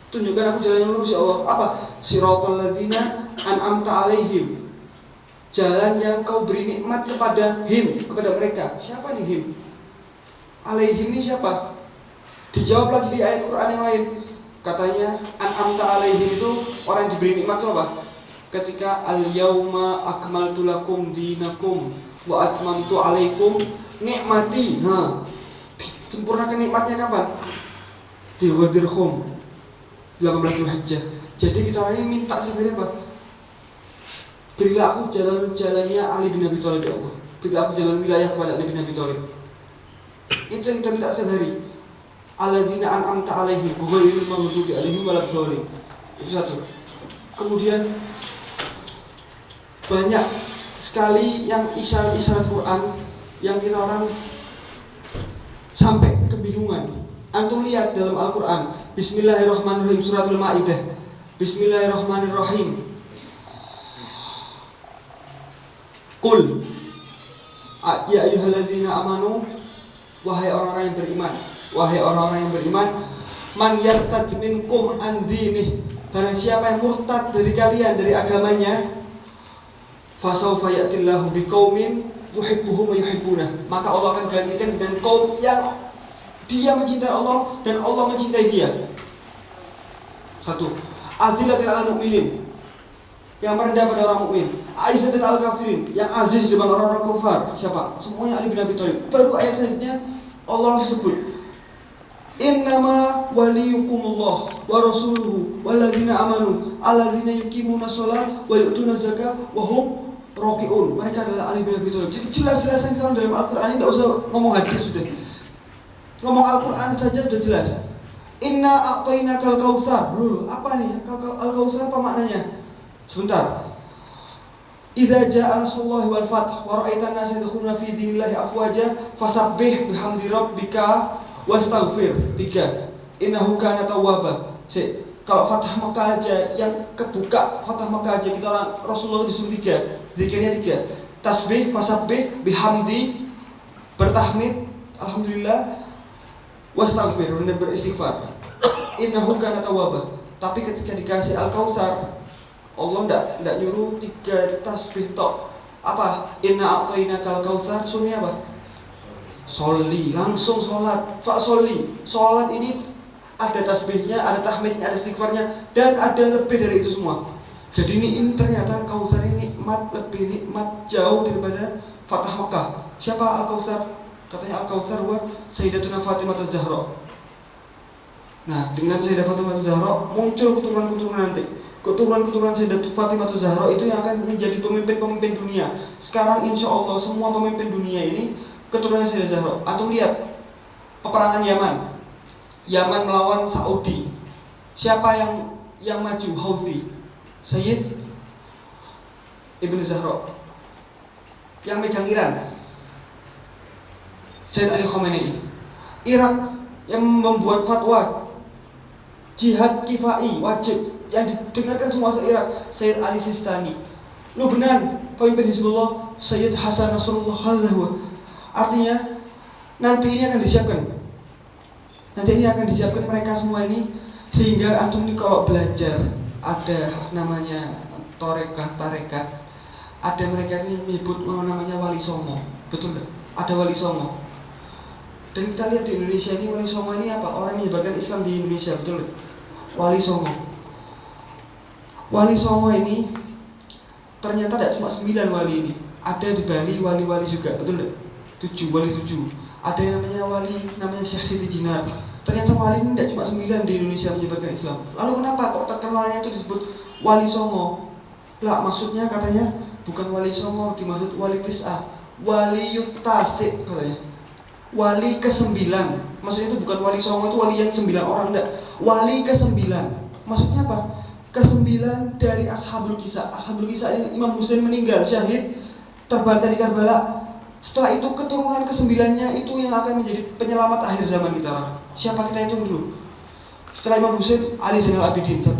tunjukkan aku jalan yang lurus ya Allah. Apa? Siratal ladzina an'amta alaihim. Jalan yang kau beri nikmat kepada mereka. Siapa nih him? Alaihim ini siapa? Dijawab lagi di ayat Quran yang lain. Katanya an'amta alaihim itu orang yang diberi nikmat itu apa? Ketika al-yauma akmaltu lakum dinakum wa atmamtu alaikum nikmati. Sempurnakan nikmatnya kapan? Di Ghadir Khum 18 Dzulhijjah. Jadi kita orang ini minta sebenarnya apa? Berilah aku jalan-jalannya Ali bin Abi Thalib ya Allah. Berilah aku jalan wilayah kepada Ali bin Abi Thalib. Itu yang kita minta setiap hari. Alladzina an'amta alaihim ghairil maghdubi alaihim waladdallin. Itu satu. Kemudian banyak sekali yang isyarat-isyarat Quran yang kita orang sampai kebingungan. Antum lihat dalam Al-Quran, Bismillahirrahmanirrahim, suratul Maidah. Bismillahirrahmanirrahim. Qul ya ayyuhalladzina amanu, wahai orang-orang yang beriman, man yartad minkum an dinih, barang siapa yang murtad dari kalian dari agamanya, fasawfa ya'tillahu biqaumin yuhibbuhum wa yuhibbunah, maka Allah akan gantikan dengan kaum yang dia mencintai Allah dan Allah mencintai dia. 1. Azillatin 'alal mu'minin, yang merendah pada orang mukmin. Aizzatin 'alal kafirin, yang aziz di depan orang-orang kafir. Siapa? Semuanya Ali bin Abi Thalib. Baru ayat selanjutnya Allah sebut, Innama waliyukumullah wa rasuluhu walladzina amanu alladzina yuqimuna shalah wa yu'tuna zakah wa hum raqiun. Mereka adalah Ali bin Abi Thalib. Jadi jelas-jelas kita dalam Al-Qur'an ini tidak usah ngomong hadis sudah. Ngomong Al-Quran saja sudah jelas. Inna a'tainakal kautsar. Dulu apa nih? Al-Kautsar apa maknanya? Sebentar. Idza jaa nasrullahi wal fath wa ra'aitan nasa yadkhuluna fi dinillahi afwaja fasabbih bihamdi rabbika wastaghfir. 3. Innahu kana tawwaba. Kalau Fatah Mekah aja, yang kebuka Fatah Mekah aja kita orang Rasulullah disuruh 3, zikirnya 3. Tasbih, fasabbih, bihamdi, bertahmid, alhamdulillah, wastaghfir, dan beristighfar. Innahu kana tawwaba. Tapi ketika dikasih Al-Kautsar, Allah enggak nyuruh 3 tasbih tok. Apa? Inna a'tainakal kautsar, sunnah apa? Sholli, langsung sholat. Fa sholli. Sholat ini ada tasbihnya, ada tahmidnya, ada istighfarnya, dan ada lebih dari itu semua. Jadi ini ternyata Kautsar ini nikmat, lebih nikmat jauh daripada Fatah Mekah. Siapa Al-Kautsar? Katanya Al-Kautsar wa Sayyidatuna Fatimah Az-Zahra. Nah, dengan Sayyidah Fatimah Az-Zahra muncul keturunan-keturunan nanti. Keturunan-keturunan Sayyidah Fatimah Az-Zahra itu yang akan menjadi pemimpin-pemimpin dunia. Sekarang insya Allah semua pemimpin dunia ini keturunan Sayyidah Zahra. Antum lihat peperangan Yaman. Yaman melawan Saudi. Siapa yang maju? Houthi. Sayyid Ibn Zahra. Yang megang Iran, Sayyid Ali Khamenei. Irak yang membuat fatwa jihad kifai wajib yang didengarkan semua se-Irak, Sayyid Ali Sistani. Lubnan, pemimpin Hizbullah, Sayyid Hasan Nasrullah Al-Zahwa. Artinya nanti ini akan disiapkan. Nanti ini akan disiapkan mereka semua ini, sehingga antum ini kalau belajar ada namanya tarekat, ada mereka ini menyebut namanya wali songo, betul nggak? Ada wali songo. Dan kita lihat di Indonesia ini wali songo ini apa? Orang yang menyebarkan Islam di Indonesia, betul nggak? Wali songo. Wali songo ini ternyata tidak cuma 9 wali ini. Ada di Bali wali-wali juga, betul nggak? 7 wali 7. Ada yang namanya wali, namanya Syekh Siti Jinar. Ternyata wali ini tidak cuma 9 di Indonesia menyebarkan Islam. Lalu kenapa kok terkenalnya itu disebut wali songo? Lah maksudnya katanya bukan wali songo, dimaksud wali tis'ah, wali yutasik katanya. Wali ke-9. Maksudnya itu bukan wali songo, itu wali yang 9 orang, enggak. Wali ke-9. Maksudnya apa? Ke-9 dari Ashabul Kisah. Ashabul Kisah ini Imam Husain meninggal syahid terbakar di Karbala. Setelah itu keturunan ke-9-nya itu yang akan menjadi penyelamat akhir zaman kita. Siapa kita itu dulu? Setelah Imam Husain, Ali Zainal Abidin 1,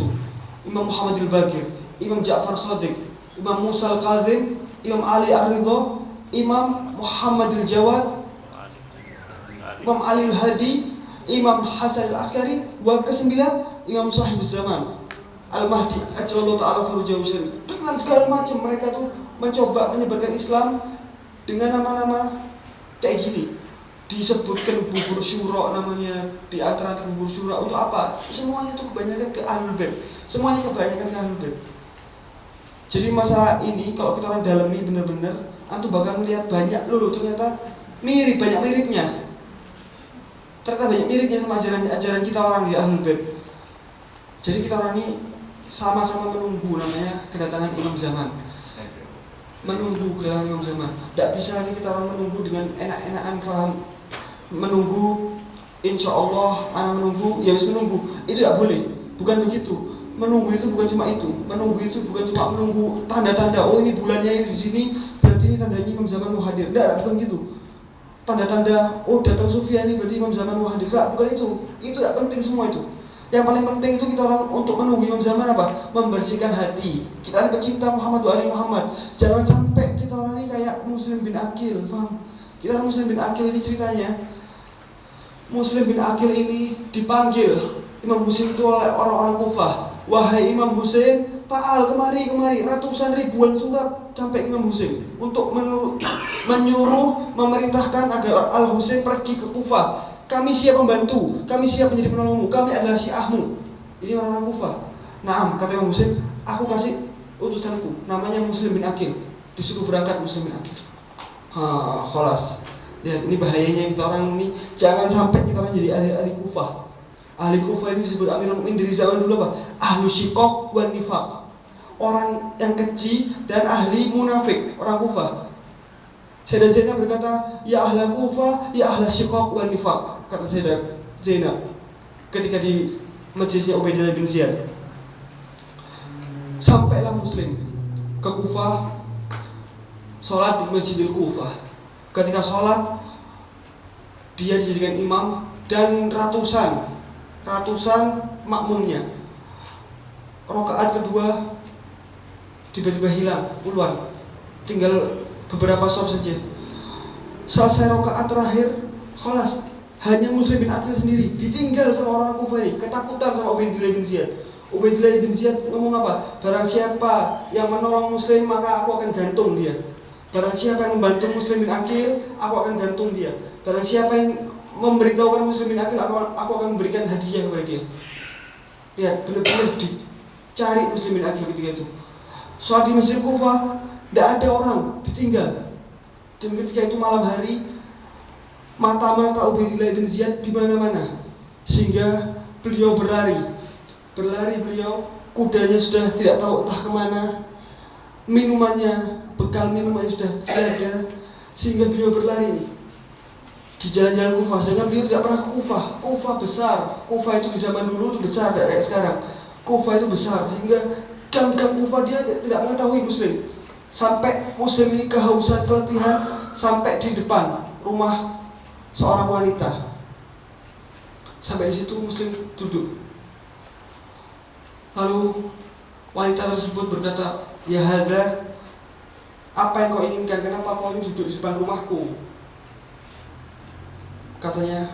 Imam Muhammad Al-Baqir, Imam Ja'far Shadiq, Imam Musa Al-Kazim, Imam Ali Ar-Ridha, Imam Muhammad Al-Jawad, Imam Ali Al-Hadi, Imam Hasan Al-Askari, wa ke-9 Imam Sahib Zaman Al-Mahdi Ajlallahu Ta'ala Farujahu Syarif. Dengan segala macam mereka tuh mencoba menyebarkan Islam dengan nama-nama kayak gini. Disebutkan bubur syura namanya, di antara bubur syura untuk apa? Semuanya itu kebanyakan ke Ahlul Bait. Semuanya kebanyakan ke Ahlul Bait. Jadi masalah ini kalau kita orang dalami benar-benar, antum bakal melihat banyak loh ternyata banyak miripnya. Ternyata banyak miripnya sama ajaran kita orang di Ahlul Bait. Jadi kita orang ini sama-sama menunggu namanya kedatangan Imam Zaman. Menunggu kedatangan Imam Zaman. Tidak bisa nih kita orang menunggu dengan enak-enakan paham. Menunggu, insya Allah, anak menunggu, ya harus menunggu. Itu tidak boleh. Bukan begitu. Menunggu itu bukan cuma itu. Menunggu itu bukan cuma menunggu tanda-tanda. Oh ini bulannya ini di sini, berarti ini tandanya Imam Zaman mau hadir. Tidak, bukan gitu. Tanda-tanda, oh datang Sufyan ini berarti Imam Zaman mau hadir. Tidak, bukan itu. Itu tidak penting semua itu. Yang paling penting itu kita orang untuk menunggu Imam Zaman apa? Membersihkan hati. Kita ada pecinta Muhammad wa Ali Muhammad. Jangan sampai kita orang ini kayak Muslim bin Aqil, paham? Kita orang Muslim bin Aqil ini ceritanya. Muslim bin Aqil ini dipanggil Imam Husain itu oleh orang-orang Kufah. Wahai Imam Husain, ta'al kemari, ratusan ribuan surat sampai Imam Husain untuk menyuruh memerintahkan agar Al Husain pergi ke Kufah. Kami siap membantu, kami siap menjadi penolongmu, kami adalah syiahmu. Ini orang-orang Kufah. Naam, kata Imam Husain, aku kasih utusanku, namanya Muslim bin Aqil. Disuruh berangkat Muslim bin Aqil. Kholas. Lihat, ini bahayanya kita orang ini. Jangan sampai kita orang jadi ahli Kufah. Ahli Kufah ini disebut Amirul Mukminin dari zaman dulu apa? Ahlu syiqaq wan nifaq. Orang yang keji dan ahli munafik, orang Kufah. Sayyidah Zainab berkata, ya ahla Kufah, ya ahla syiqaq wan nifaq. Kata Sayyidah Zainab ketika di majlisnya Ubaidillah bin Ziyad. Sampailah Muslim ke Kufah, sholat di Masjidil Kufah. Ketika sholat, dia dijadikan imam dan ratusan makmumnya. Rakaat kedua tiba-tiba hilang puluhan, tinggal beberapa shot saja. Selesai rakaat terakhir, khalas, hanya Muslim bin Aqil sendiri ditinggal sama orang Kufah ini, ketakutan sama Ubaidillah bin Ziyad. Ubaidillah bin Ziyad ngomong apa? Barang siapa yang menolong Muslim maka aku akan gantung dia. Barang siapa yang membantu Muslim bin Aqil, aku akan gantung dia. Barang siapa yang memberitahukan Muslim bin Aqil, aku akan memberikan hadiah kepada dia. Lihat, benar-benar dicari Muslim bin Aqil ketika itu. Soal di Masjid Kufah, tidak ada orang, ditinggal. Dan ketika itu malam hari, mata-mata Ubaidillah bin Ziyad di mana-mana, sehingga beliau berlari beliau, kudanya sudah tidak tahu entah kemana, minumannya, bekal minumannya sudah tidak ada, sehingga beliau berlari di jalan-jalan Kufah. Sehingga beliau tidak pernah ke Kufah. Kufah besar, Kufah itu di zaman dulu itu besar, tidak kayak sekarang. Kufah itu besar, sehingga gang-gang Kufah dia tidak mengetahui Muslim. Sampai Muslim ini kehausan, keletihan, sampai di depan rumah seorang wanita. Sampai di situ Muslim duduk. Lalu wanita tersebut berkata, "Ya hadza, apa yang kau inginkan? Kenapa kau ini duduk di depan rumahku?" Katanya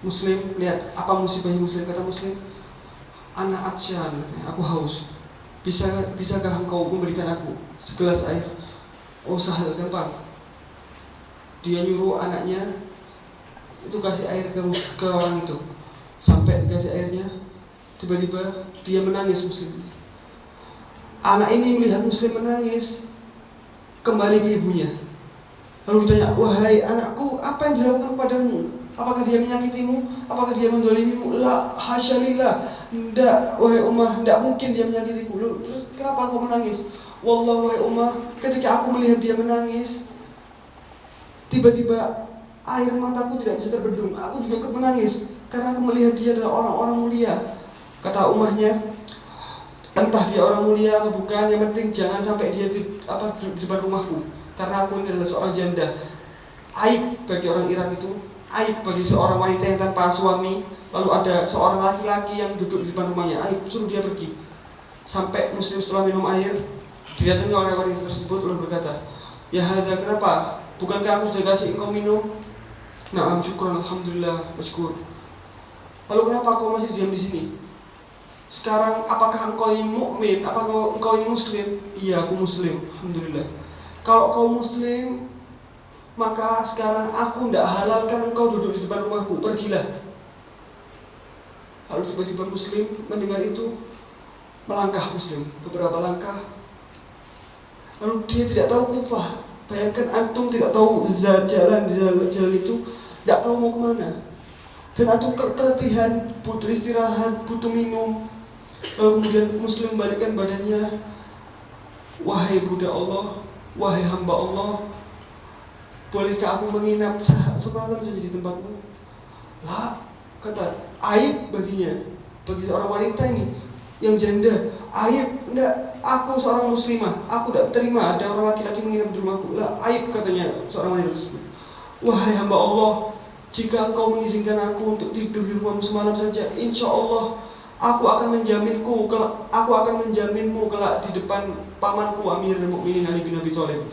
Muslim, lihat apa musibahnya Muslim. Kata Muslim, "Ana atsyan," katanya, "aku haus. Bisakah engkau memberikan aku segelas air?" Oh, sahal, gampang. Dia nyuruh anaknya itu kasih air ke orang itu. Sampai dikasih airnya, tiba-tiba dia menangis Muslim. Anak ini melihat Muslim menangis, kembali ke ibunya. Lalu ditanya, "Wahai anakku, apa yang dilakukan padamu? Apakah dia menyakitimu? Apakah dia mendolimimu?" "La hasyalillah." "Tidak, wahai Ummah, tidak mungkin dia menyakitiku." "Terus kenapa kau menangis?" "Wallah, wahai Ummah, ketika aku melihat dia menangis, tiba-tiba air mataku tidak bisa terbendung. Aku juga ikut menangis karena aku melihat dia adalah orang-orang mulia." Kata Ummahnya, "Entah dia orang mulia atau bukan, yang penting jangan sampai dia di depan rumahku, karena aku ini adalah seorang janda." Aib bagi orang Irak itu, aib bagi seorang wanita yang tanpa suami, lalu ada seorang laki-laki yang duduk di depan rumahnya, aib, suruh dia pergi. Sampai Muslim setelah minum air, didatangi oleh wanita tersebut lalu berkata, "Ya hadza, kenapa? Bukankah aku sudah kasih engkau minum?" "Na'am, syukran, alhamdulillah, masykur." "Lalu kenapa kau masih diam di sini? Sekarang apakah engkau ini mukmin? Apakah engkau ini muslim?" "Iya, aku muslim, alhamdulillah." "Kalau kau muslim, maka sekarang aku tidak halalkan engkau duduk di depan rumahku, pergilah." Lalu tiba-tiba Muslim mendengar itu, melangkah Muslim beberapa langkah. Lalu dia tidak tahu Kufah. Bayangkan antum tidak tahu jalan itu, tidak tahu mau kemana. Dan antum keletihan, butuh istirahat, butuh minum. Lalu kemudian Muslim membalikkan badannya, "Wahai budak Allah, wahai hamba Allah, bolehkah aku menginap semalam saja di tempatmu?" "Lah," kata, aib baginya, bagi seorang wanita ini yang janda, aib. "Enggak, aku seorang muslimah, aku tidak terima ada orang laki-laki menginap di rumahku." "Lah, aib," katanya seorang wanita tersebut. "Wahai hamba Allah, jika engkau mengizinkan aku untuk tidur di rumahmu semalam saja, insya Allah aku akan menjaminmu kelak di depan pamanku Amirul Mukminin Ali bin Abi Thalib.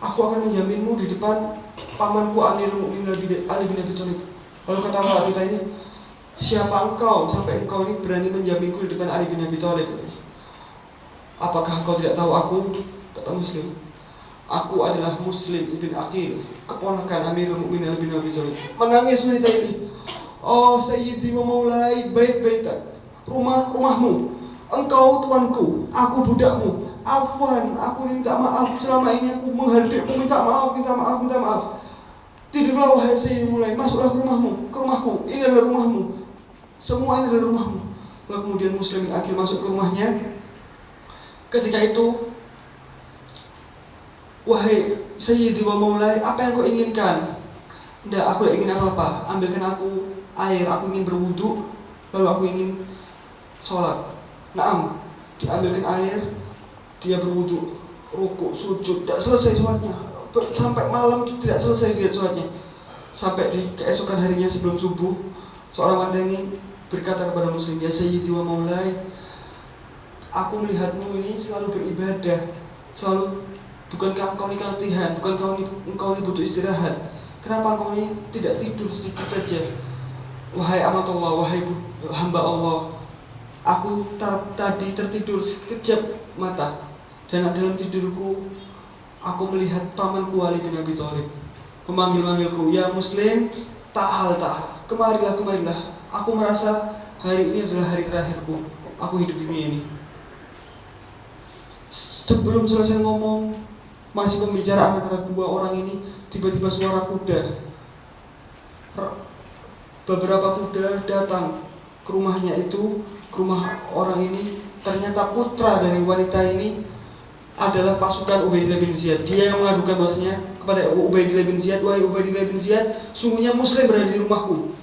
Aku akan menjaminmu di depan pamanku Amirul Mukminin Ali bin Abi Thalib." Lalu kata wanita ini, "Siapa engkau sampai engkau ini berani menjaminku di depan Ali bin Abi Thalib?" "Apakah engkau tidak tahu aku?" Kata Muslim, "Aku adalah Muslim ibn Aqil, keponakan Amirul Mukminin Ali bin Abi Thalib." Menangis wanita ini, "Oh Sayyidi wa Maulai, bait-baitak, rumahmu, engkau tuanku, aku budakmu. Afwan, aku minta maaf, selama ini aku menghadapmu, minta maaf. Tidurlah wahai Sayyidi Mulai, masuklah ke rumahku, ini adalah rumahmu. Semua ini adalah rumahmu." Lalu kemudian Muslim bin Aqil masuk ke rumahnya. Ketika itu, "Wahai Sayyidi wa Maulai, apa yang kau inginkan?" "Tidak, aku tidak ingin apa-apa. Ambilkan aku air, aku ingin berwudu, lalu aku ingin sholat." "Naam." Diambilkan air, dia berwudu, rukuk, sujud, tidak selesai sholatnya. Sampai malam tidak selesai dia sholatnya. Sampai di keesokan harinya sebelum subuh, seorang wanita ini berkata kepada Muslim, "Ya Sayyidi wa Maulai, Aku melihatmu ini selalu beribadah, selalu, bukankah engkau ini keletihan, bukankah engkau ini butuh istirahat? Kenapa engkau ini tidak tidur sedikit saja? Wahai amat Allah, wahai hamba Allah, aku tadi tertidur sekejap mata, dan dalam tidurku aku melihat pamanku Ali bin Abi Thalib memanggil-manggilku, ya Muslim, ta'al, kemarilah. Aku merasa hari ini adalah hari terakhirku, aku hidup di dunia ini. Sebelum selesai ngomong, masih pembicaraan antara dua orang ini, tiba-tiba suara kuda. Beberapa kuda datang ke rumahnya itu, ke rumah orang ini. Ternyata putra dari wanita ini adalah pasukan Ubaidillah bin Ziyad. Dia yang mengadukan bahwasanya kepada Ubaidillah bin Ziyad, wahai Ubaidillah bin Ziyad, sungguhnya Muslim berada di rumahku.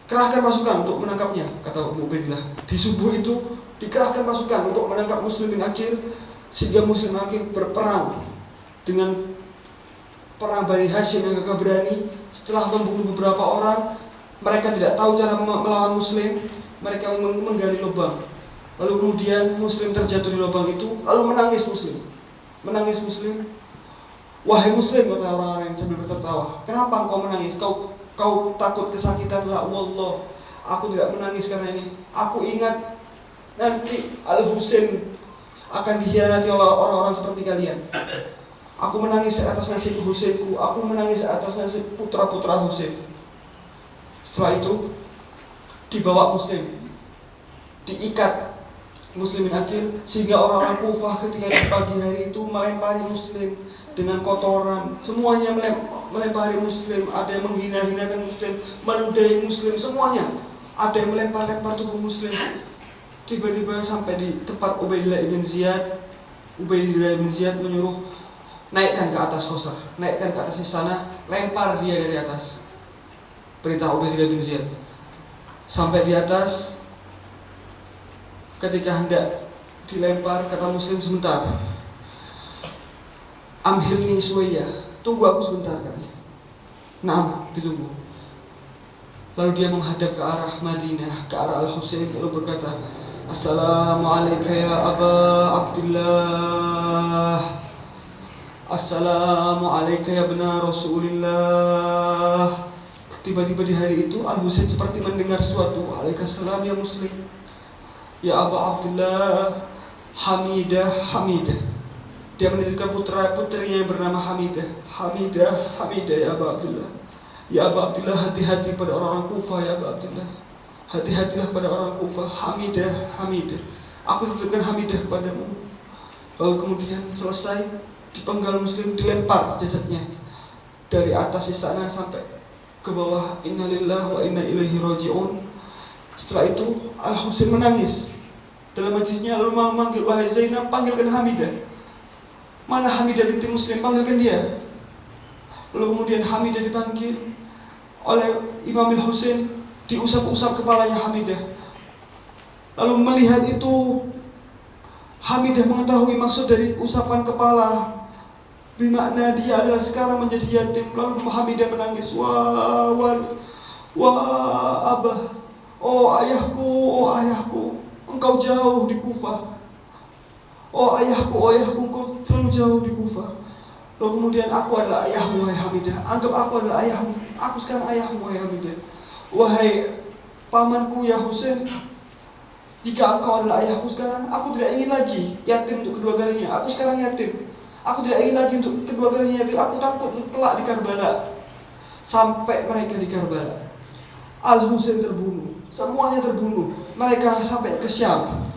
Kerahkan pasukan untuk menangkapnya, kata Ubaidillah. Di subuh itu dikerahkan pasukan untuk menangkap Muslim bin Aqil, sehingga Muslim bin Aqil berperang dengan perang Bani Hashim yang gagah berani. Setelah membunuh beberapa orang, mereka tidak tahu cara melawan Muslim. Mereka menggali lubang. Lalu kemudian Muslim terjatuh di lubang itu, lalu menangis Muslim. Wahai Muslim, kata orang-orang yang sambil tertawa, kenapa engkau menangis? Kau takut kesakitan? La wallah, aku tidak menangis karena ini. Aku ingat nanti Al-Husain akan dikhianati oleh orang-orang seperti kalian. Aku menangis atas nasib Husainku, aku menangis atas nasib putra-putra Husain. Setelah itu dibawa Muslim, diikat Muslim bin Aqil, sehingga orang-orang Kufah ketika di pagi hari itu melempari Muslim dengan kotoran. Semuanya melempari Muslim, ada yang menghina-hinakan Muslim, meludahi Muslim, semuanya. Ada yang melempar-lempar tubuh Muslim. Tiba-tiba sampai di tempat Ubaidillah bin Ziyad. Ubaidillah bin Ziyad menyuruh, naikkan ke atas Khosar, naikkan ke atas istana, lempar dia dari atas. Perintah Ubaidillah bin Ziyad. Sampai di atas, ketika hendak dilempar, kata Muslim, sebentar, amhilni suwaya, tunggu aku sebentar, katanya. Nah, ditunggu. Lalu dia menghadap ke arah Madinah, ke arah Al-Husain, lalu berkata, Assalamualaikum ya Aba Abdullah, Assalamualaikum ya benar Rasulullah. Tiba-tiba di hari itu Al-Husain seperti mendengar sesuatu. Waalaikumsalam ya Muslim. Ya Aba Abdullah, Hamidah. Dia menitipkan putrinya yang bernama Hamidah ya Aba Abdullah. Ya Aba Abdullah, hati-hati pada orang-orang Kufah ya Aba Abdullah. Hati-hatilah pada orang Kufah. Hamidah. Aku titipkan Hamidah kepadamu. Lalu kemudian selesai, dipenggal Muslim, dilempar jasadnya dari atas istana sampai ke bawah. Innalillahi wa inna ilaihi raji'un. Setelah itu Al-Husain menangis dalam majlisnya, lalu memanggil, wahai Zainab, panggilkan Hamidah. Mana Hamidah binti Muslim, panggilkan dia. Lalu kemudian Hamidah dipanggil oleh Imam Al-Husain, diusap-usap kepalanya Hamidah. Lalu melihat itu, Hamidah mengetahui maksud dari usapan kepala, bermakna dia adalah sekarang menjadi yatim. Lalu Hamidah menangis, wah Abah, oh ayahku, engkau jauh di Kufah. Oh ayahku, engkau terlalu jauh di Kufah. Lalu kemudian, aku adalah ayahmu, wahai Hamidah. Anggap aku adalah ayahmu. Aku sekarang ayahmu, wahai Hamidah. Wahai pamanku ya Husain, jika engkau adalah ayahku sekarang, aku tidak ingin lagi yatim untuk kedua kalinya. Aku sekarang yatim. Aku tidak ingin lagi untuk kedua kalinya yatim. Aku takut kelak di Karbala. Sampai mereka di Karbala, Al-Husain terbunuh. Semuanya terbunuh. Mereka sampai ke Syam.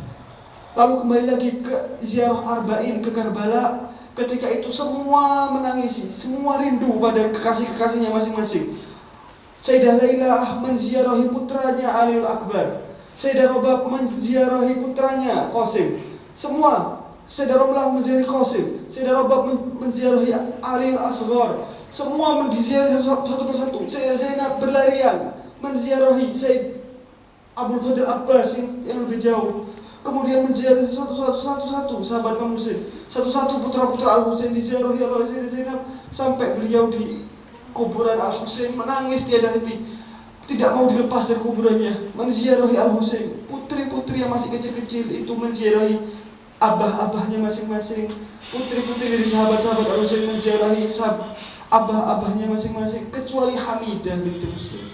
Lalu kembali lagi ke ziarah Arba'in ke Karbala. Ketika itu semua menangisi, semua rindu pada kekasih-kekasihnya masing-masing. Sayyidah Lailah menziarahi putranya Aliul Akbar. Sayyidah Robab menziarahi putranya Qasim. Semua. Sayyidah Romlah menziarahi Qasim. Sayyidah Robab menziarahi Aliul Asghar. Semua menziarahi satu persatu. Sayyidah Zainab berlarian menziarahi Sayyid Abdul Qadir Abbas yang lebih jauh. Kemudian menziarahi satu-satu sahabat Imam Husain. Satu-satu putra-putra Al-Husain diziarahi oleh Sayyidah Zainab, sampai beliau di kuburan Al-Husain menangis tiada henti, tidak mau dilepas dari kuburannya, menziarahi Al-Husain. Putri putri-putri yang masih kecil-kecil itu menziarahi abah-abahnya masing-masing. Putri-putri dari sahabat-sahabat Rasul menziarahi abah-abahnya masing-masing, kecuali Hamidah binti Muslim.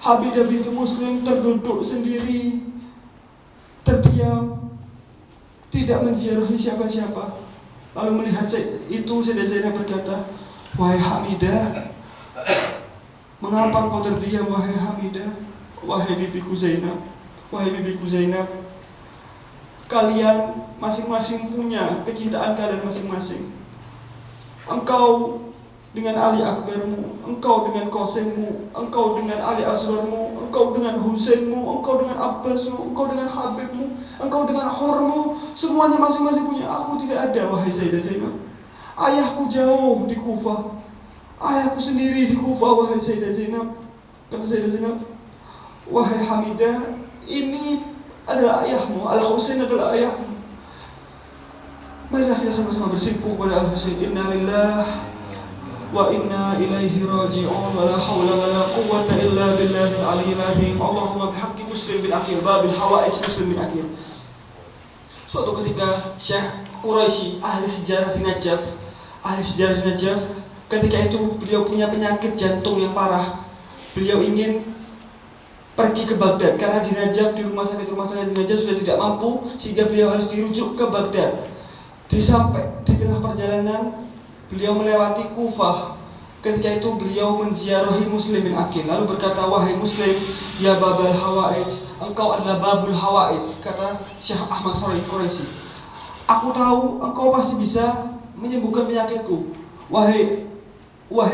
Hamidah binti Muslim terduduk sendiri, terdiam, tidak menziarahi siapa-siapa. Lalu melihat itu, Sayyidah Zainab berkata, "Wahai Hamidah, mengapa kau terdiam wahai Hamidah? Wahai bibiku Zainab, wahai bibiku Zainab, kalian masing-masing punya kecintaan kalian masing-masing. Engkau dengan Ali Akbarmu, engkau dengan Qasimmu, engkau dengan Ali Asgharmu, engkau dengan Husainmu, engkau dengan Abbasmu, engkau dengan Habibmu, engkau dengan Hurmu, semuanya masing-masing punya. Aku tidak ada, wahai Sayyidah Zainab. Ayahku jauh di Kufah, ayahku sendiri di Kufah, wahai Sayyidah Zainab." Kata Sayyidah Zainab, "Wahai Hamidah, ini adalah ayahmu, Al-Husain adalah ayahmu. Marilah kita sama-sama bersimpuh kepada Al-Husain. Inna lillah wa inna ilaihi raji'un, wa la hawla wa la quwwata illa billahil aliyyil azim. Allahumma bihaqqi Muslim bin Aqil, babil hawaij Muslim bin Aqil." Suatu ketika Syekh Quraisy, ahli sejarah di Najaf, ketika itu beliau punya penyakit jantung yang parah. Beliau ingin pergi ke Baghdad karena di Najaf, di rumah sakit di Najaf sudah tidak mampu, sehingga beliau harus dirujuk ke Baghdad. Di tengah perjalanan beliau melewati Kufah. Ketika itu beliau menziarahi Muslim bin Aqil, lalu berkata, "Wahai Muslim, ya babal hawaij, engkau adalah babul hawaij." Kata Syekh Ahmad Quraisy, "Aku tahu engkau pasti bisa menyembuhkan penyakitku. Wahai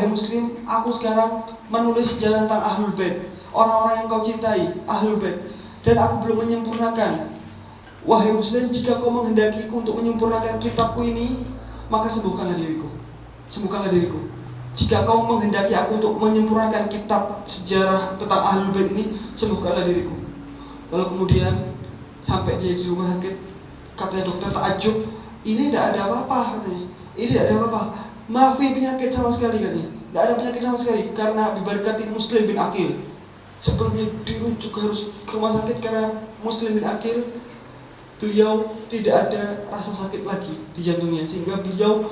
Muslim, aku sekarang menulis sejarah tentang Ahlul Bait, orang-orang yang kau cintai, Ahlul Bait, dan aku belum menyempurnakan. Wahai Muslim, jika kau menghendakiku untuk menyempurnakan kitabku ini, maka sembuhkanlah diriku. Jika kau menghendaki aku untuk menyempurnakan kitab sejarah tentang Ahlul Bait ini, sembuhkanlah diriku." Lalu kemudian sampai dia di rumah sakit, katanya dokter takjub, "Ini tidak ada apa-apa," katanya. "Ini tidak ada apa-apa. Maafi penyakit sama sekali," katanya. "Tidak ada penyakit sama sekali karena diberkati Muslim bin Aqil." Sebelumnya dirujuk harus ke rumah sakit karena Muslim bin Aqil, beliau tidak ada rasa sakit lagi di jantungnya, sehingga beliau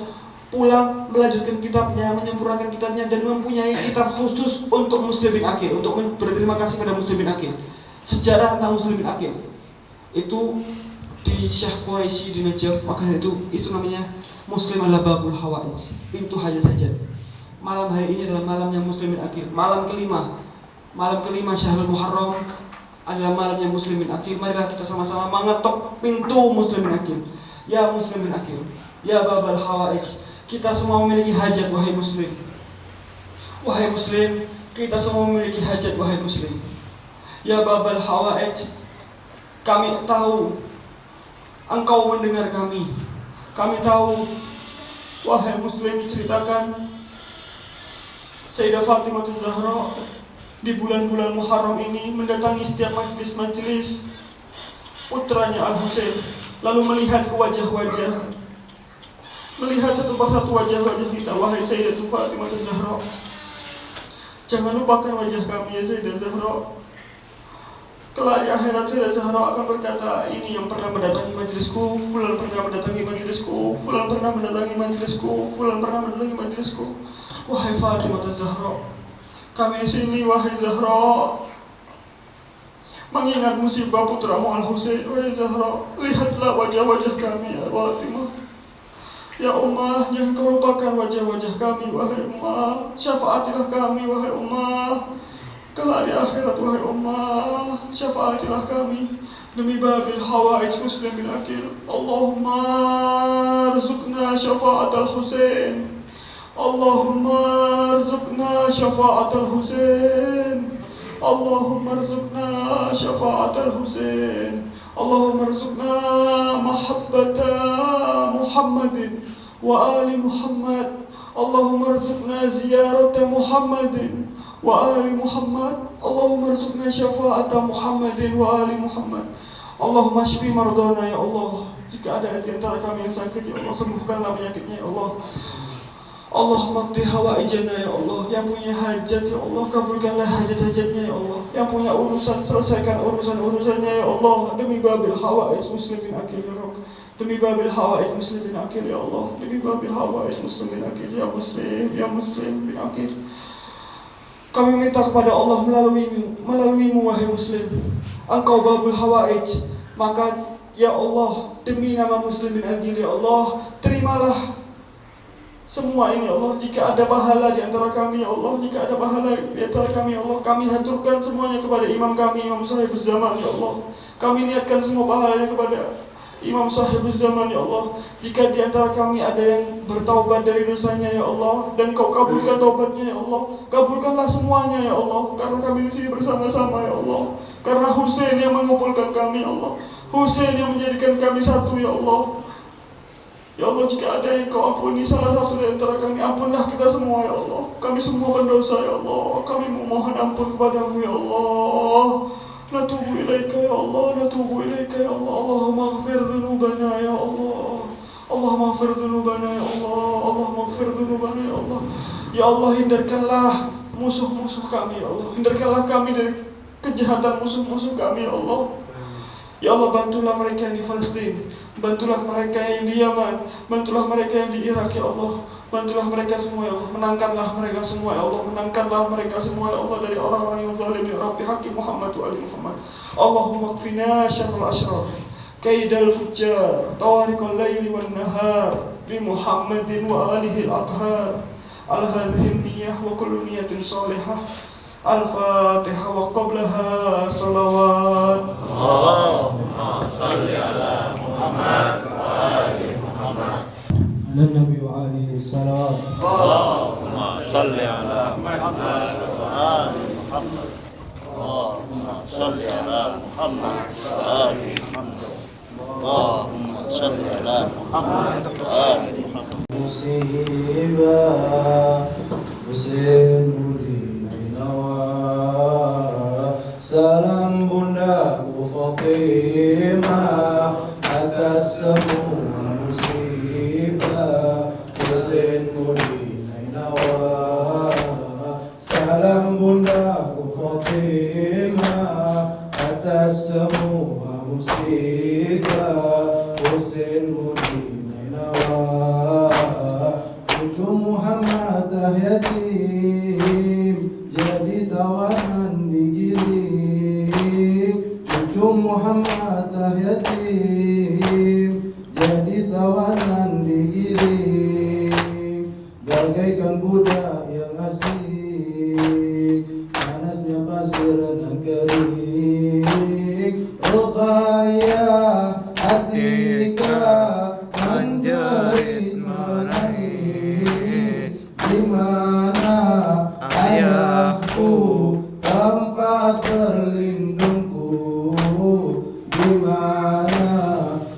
pulang melanjutkan kitabnya, menyempurnakan kitabnya, dan mempunyai kitab khusus untuk Muslim bin Aqil, untuk berterima kasih pada Muslim bin Aqil. Sejarah tentang Muslim bin Aqil itu di Syekh Quraisy di Najaf, maka itu namanya Muslim adalah babul hawaij, pintu hajat-hajat. Malam hari ini adalah malamnya Muslim bin Aqil, malam kelima Syahrul Muharram adalah malamnya Muslim bin Aqil. Marilah kita sama-sama mengetok pintu Muslim bin Aqil. Ya Muslim bin Aqil, ya babal hawaij, kita semua memiliki hajat, wahai Muslim. Wahai Muslim, kita semua memiliki hajat, wahai Muslim. Ya babal hawaij, kami tahu engkau mendengar kami. Kami tahu, wahai Muslim, ceritakan Sayyidah Fatimah Zahra di bulan-bulan Muharram ini mendatangi setiap majelis-majelis putranya Al-Husain, lalu melihat ke wajah-wajah, melihat satu persatu wajah-wajah kita. Wahai Sayyidah Fatimah Zahra, jangan lupakan wajah kami, ya Sayyidah Zahra. Kelak di akhirat Sayyidah Zahra akan berkata, "Ini yang pernah mendatangi majelisku, fulan pernah mendatangi majelisku, fulan pernah mendatangi majelisku, fulan pernah mendatangi majelisku." Wahai Fatimah Zahra, kami di sini, wahai Zahra, mengingat musibah putramu Al-Husain. Wahai Zahra, lihatlah wajah-wajah kami, ya Fatimah. Ya Ummah, jangan kau lupakan wajah-wajah kami, wahai Ummah. Syafaatilah kami, wahai Ummah. Kelak di akhirat, wahai Ummah, syafaatilah kami demi babil hawaij Muslim bin Aqil. Allahumma rizukna syafa'at Al-Husain. Allahumma rizukna syafa'at Al-Husain. Allahumma rizukna syafa'at Al-Husain. Allahumma rizukna mahabbata Muhammadin wa ali Muhammad. Allahumma rizukna ziyarata Muhammadin wa ali Muhammad. Allahumma rizukna syafa'ata Muhammadin wa ali Muhammad. Allahumma shfi mardana, ya Allah. Jika ada di antara kami yang sakit, ya Allah, sembuhkanlah penyakitnya, ya Allah. Allah maqdi hawaijana ya Allah. Yang punya hajat ya Allah, kabulkanlah hajat-hajatnya ya Allah. Yang punya urusan, selesaikan urusan-urusannya ya Allah. Demi babil hawaij muslimin akil ya Rabb. Demi babil hawaij muslimin akil ya Allah. Demi babil hawaij muslimin akil ya muslim bin akil. Kami minta kepada Allah melaluimu wahai muslim. Engkau babul hawaij, maka ya Allah, demi nama muslimin akil ya Allah, terimalah semua ini Allah. Jika ada pahala di antara kami ya Allah, jika ada pahala di antara kami ya Allah, kami haturkan semuanya kepada imam kami, Imam Sahibuz Zaman ya Allah. Kami niatkan semua pahalanya kepada Imam Sahibuz Zaman ya Allah. Jika di antara kami ada yang bertaubat dari dosanya ya Allah, dan kau kabulkan taubatnya ya Allah, kabulkanlah semuanya ya Allah. Karena kami di sini bersama-sama ya Allah. Karena Husain yang mengumpulkan kami ya Allah. Husain yang menjadikan kami satu ya Allah. Ya Allah, jika ada yang kau ampuni salah satu di antara kami, ampunlah kita semua ya Allah. Kami semua pendosa ya Allah. Kami memohon ampun kepadamu ya Allah. Natubu ilaika ya Allah, natubu ilaika ya Allah. Allahumma ighfir dhunubana ya Allah. Allahumma ighfir dhunubana ya Allah. Allahumma ighfir dhunubana ya Allah. Ya Allah, hindarkanlah musuh-musuh kami ya Allah. Hindarkanlah kami dari kejahatan musuh-musuh kami ya Allah. Ya Allah, bantulah mereka yang di Palestina, bantulah mereka yang di Yaman, bantulah mereka yang di Irak ya Allah. Bantulah mereka semua ya Allah, menangkanlah mereka semua ya Allah, menangkanlah mereka semua ya Allah dari orang-orang yang zalim ya Rabbi haqqi Muhammad wa ali Muhammad. Allahumma kfina syarral asyraf, kaidal fujjar, tawariqal laili wan nahar, bi Muhammadin wa alihi al-athhar. Ala hadhihi niyyah wa kullu niyyatin salihah. Al-Fatihah wa qablaha salawat. Allahumma salli ala Muhammad wa ali Muhammad. Ala Nabi wa alihi salawat. Allahumma salli ala Muhammad wa ali Muhammad. Allahumma salli ala Muhammad wa ali Muhammad. Allahumma salli ala Muhammad wa ali Muhammad. Musibah Husain salam bundaku Fatimah atas semua musibah. Husain Mudi Nainawa. Salam bundaku Fatimah atas semua musibah. Husain Mudi Nainawa. Cucu Muhammad telah yatim, jadi tawanan digiring. Cucu Muhammad telah yatim, jadi tawanan digiring. Bagaikan budak yang asing, panasnya pasir dan kering. Ruqayyah Atika menjerit menangis. Di mana ayahku, tempat terlindungku? Di mana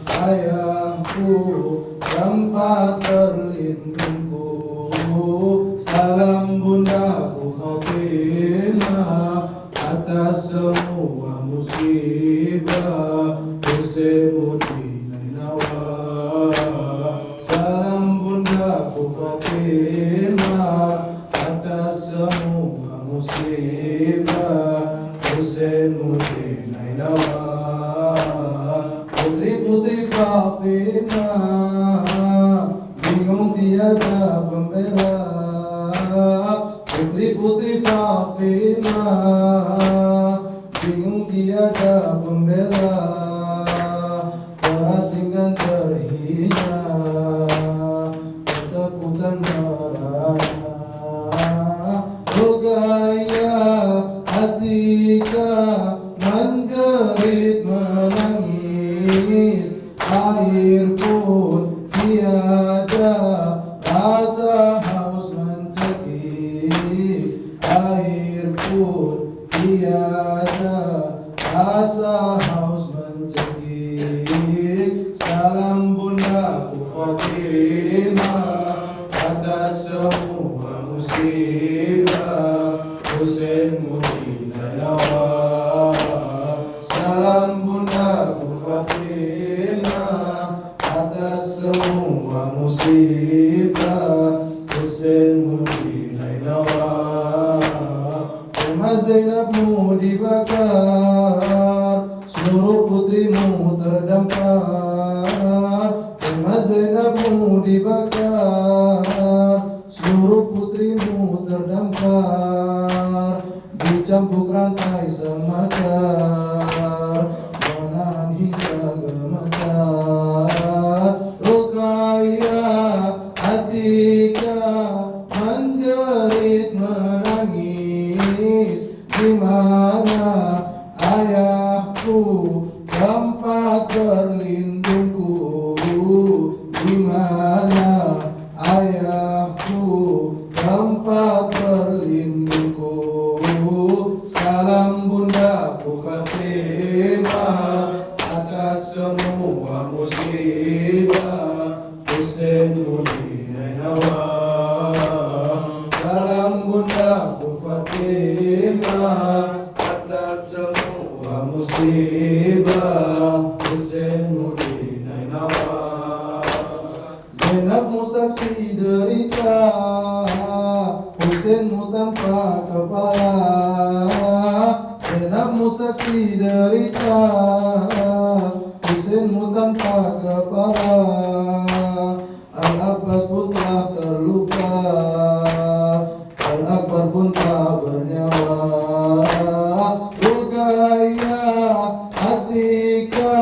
ayahku, tempat terlindungku? Salam bundaku Fatimah atas semua musibah. Husain Mudi Nainawa. Salam bundaku Fatimah atas semua musibah. Husain Mudi Nainawa. Putri-putri Fatimah bingung tiada pembela. Putri-putri Fatimah bingung tiada pembela. Terasing dan terhina, ketakutan merana. Ruqayyah Atika menjerit menangis. Air pun tiada, rasa haus mencekik. Air pun tiada, rasa haus mencekik. Salam bundaku Fatimah atas semua musibah. Husain Mudi Nainawa. Salam bundaku Fatimah atas semua musibah. Husain Husainmu dinainawa, rumah Zainabmu dibakar, seluruh putrimu terdampar. Rumah Zainabmu dibakar, seluruh putrimu terdampar. Dicampuk rantai semakar, menahan hingga gemetar. Ruqayyah Atika menjerit menangis, di mana ayahku tempat berlindungku, di mana ayahku tempat berlindungku. Salam bundaku Fatimah atas semua musibah, Husainmu dinainawa. Salam bundaku Fatimah atas semua musibah, Husainmu dinainawa. Zainabmu saksi derita, Husainmu tanpa kepala. Zainabmu saksi derita, Husainmu tanpa kepala. Al-Abbas pun telah terluka, Al-Akbar pun tak bernyawa. Ruqayyah Atika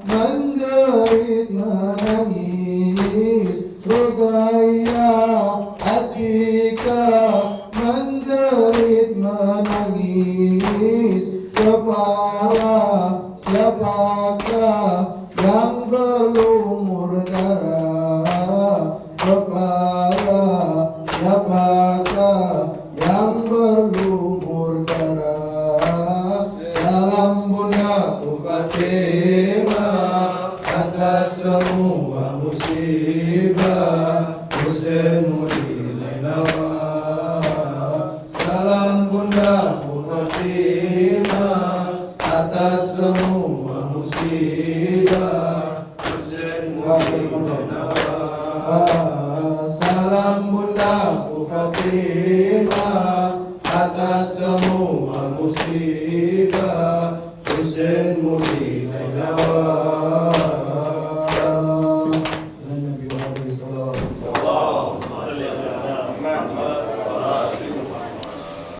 menjerit menangis, Ruqayyah Atika menjerit menangis. Kepala siapakah yang berlumur darah? Kepala siapakah yang berlumur darah? Salam bundaku Fatimah atas semua musibah, Husainmu dinainawa. Salam bundaku Fatimah atas semua musibah, Husainmu dinainawa. Salam bundaku Fatimah atas semua musibah.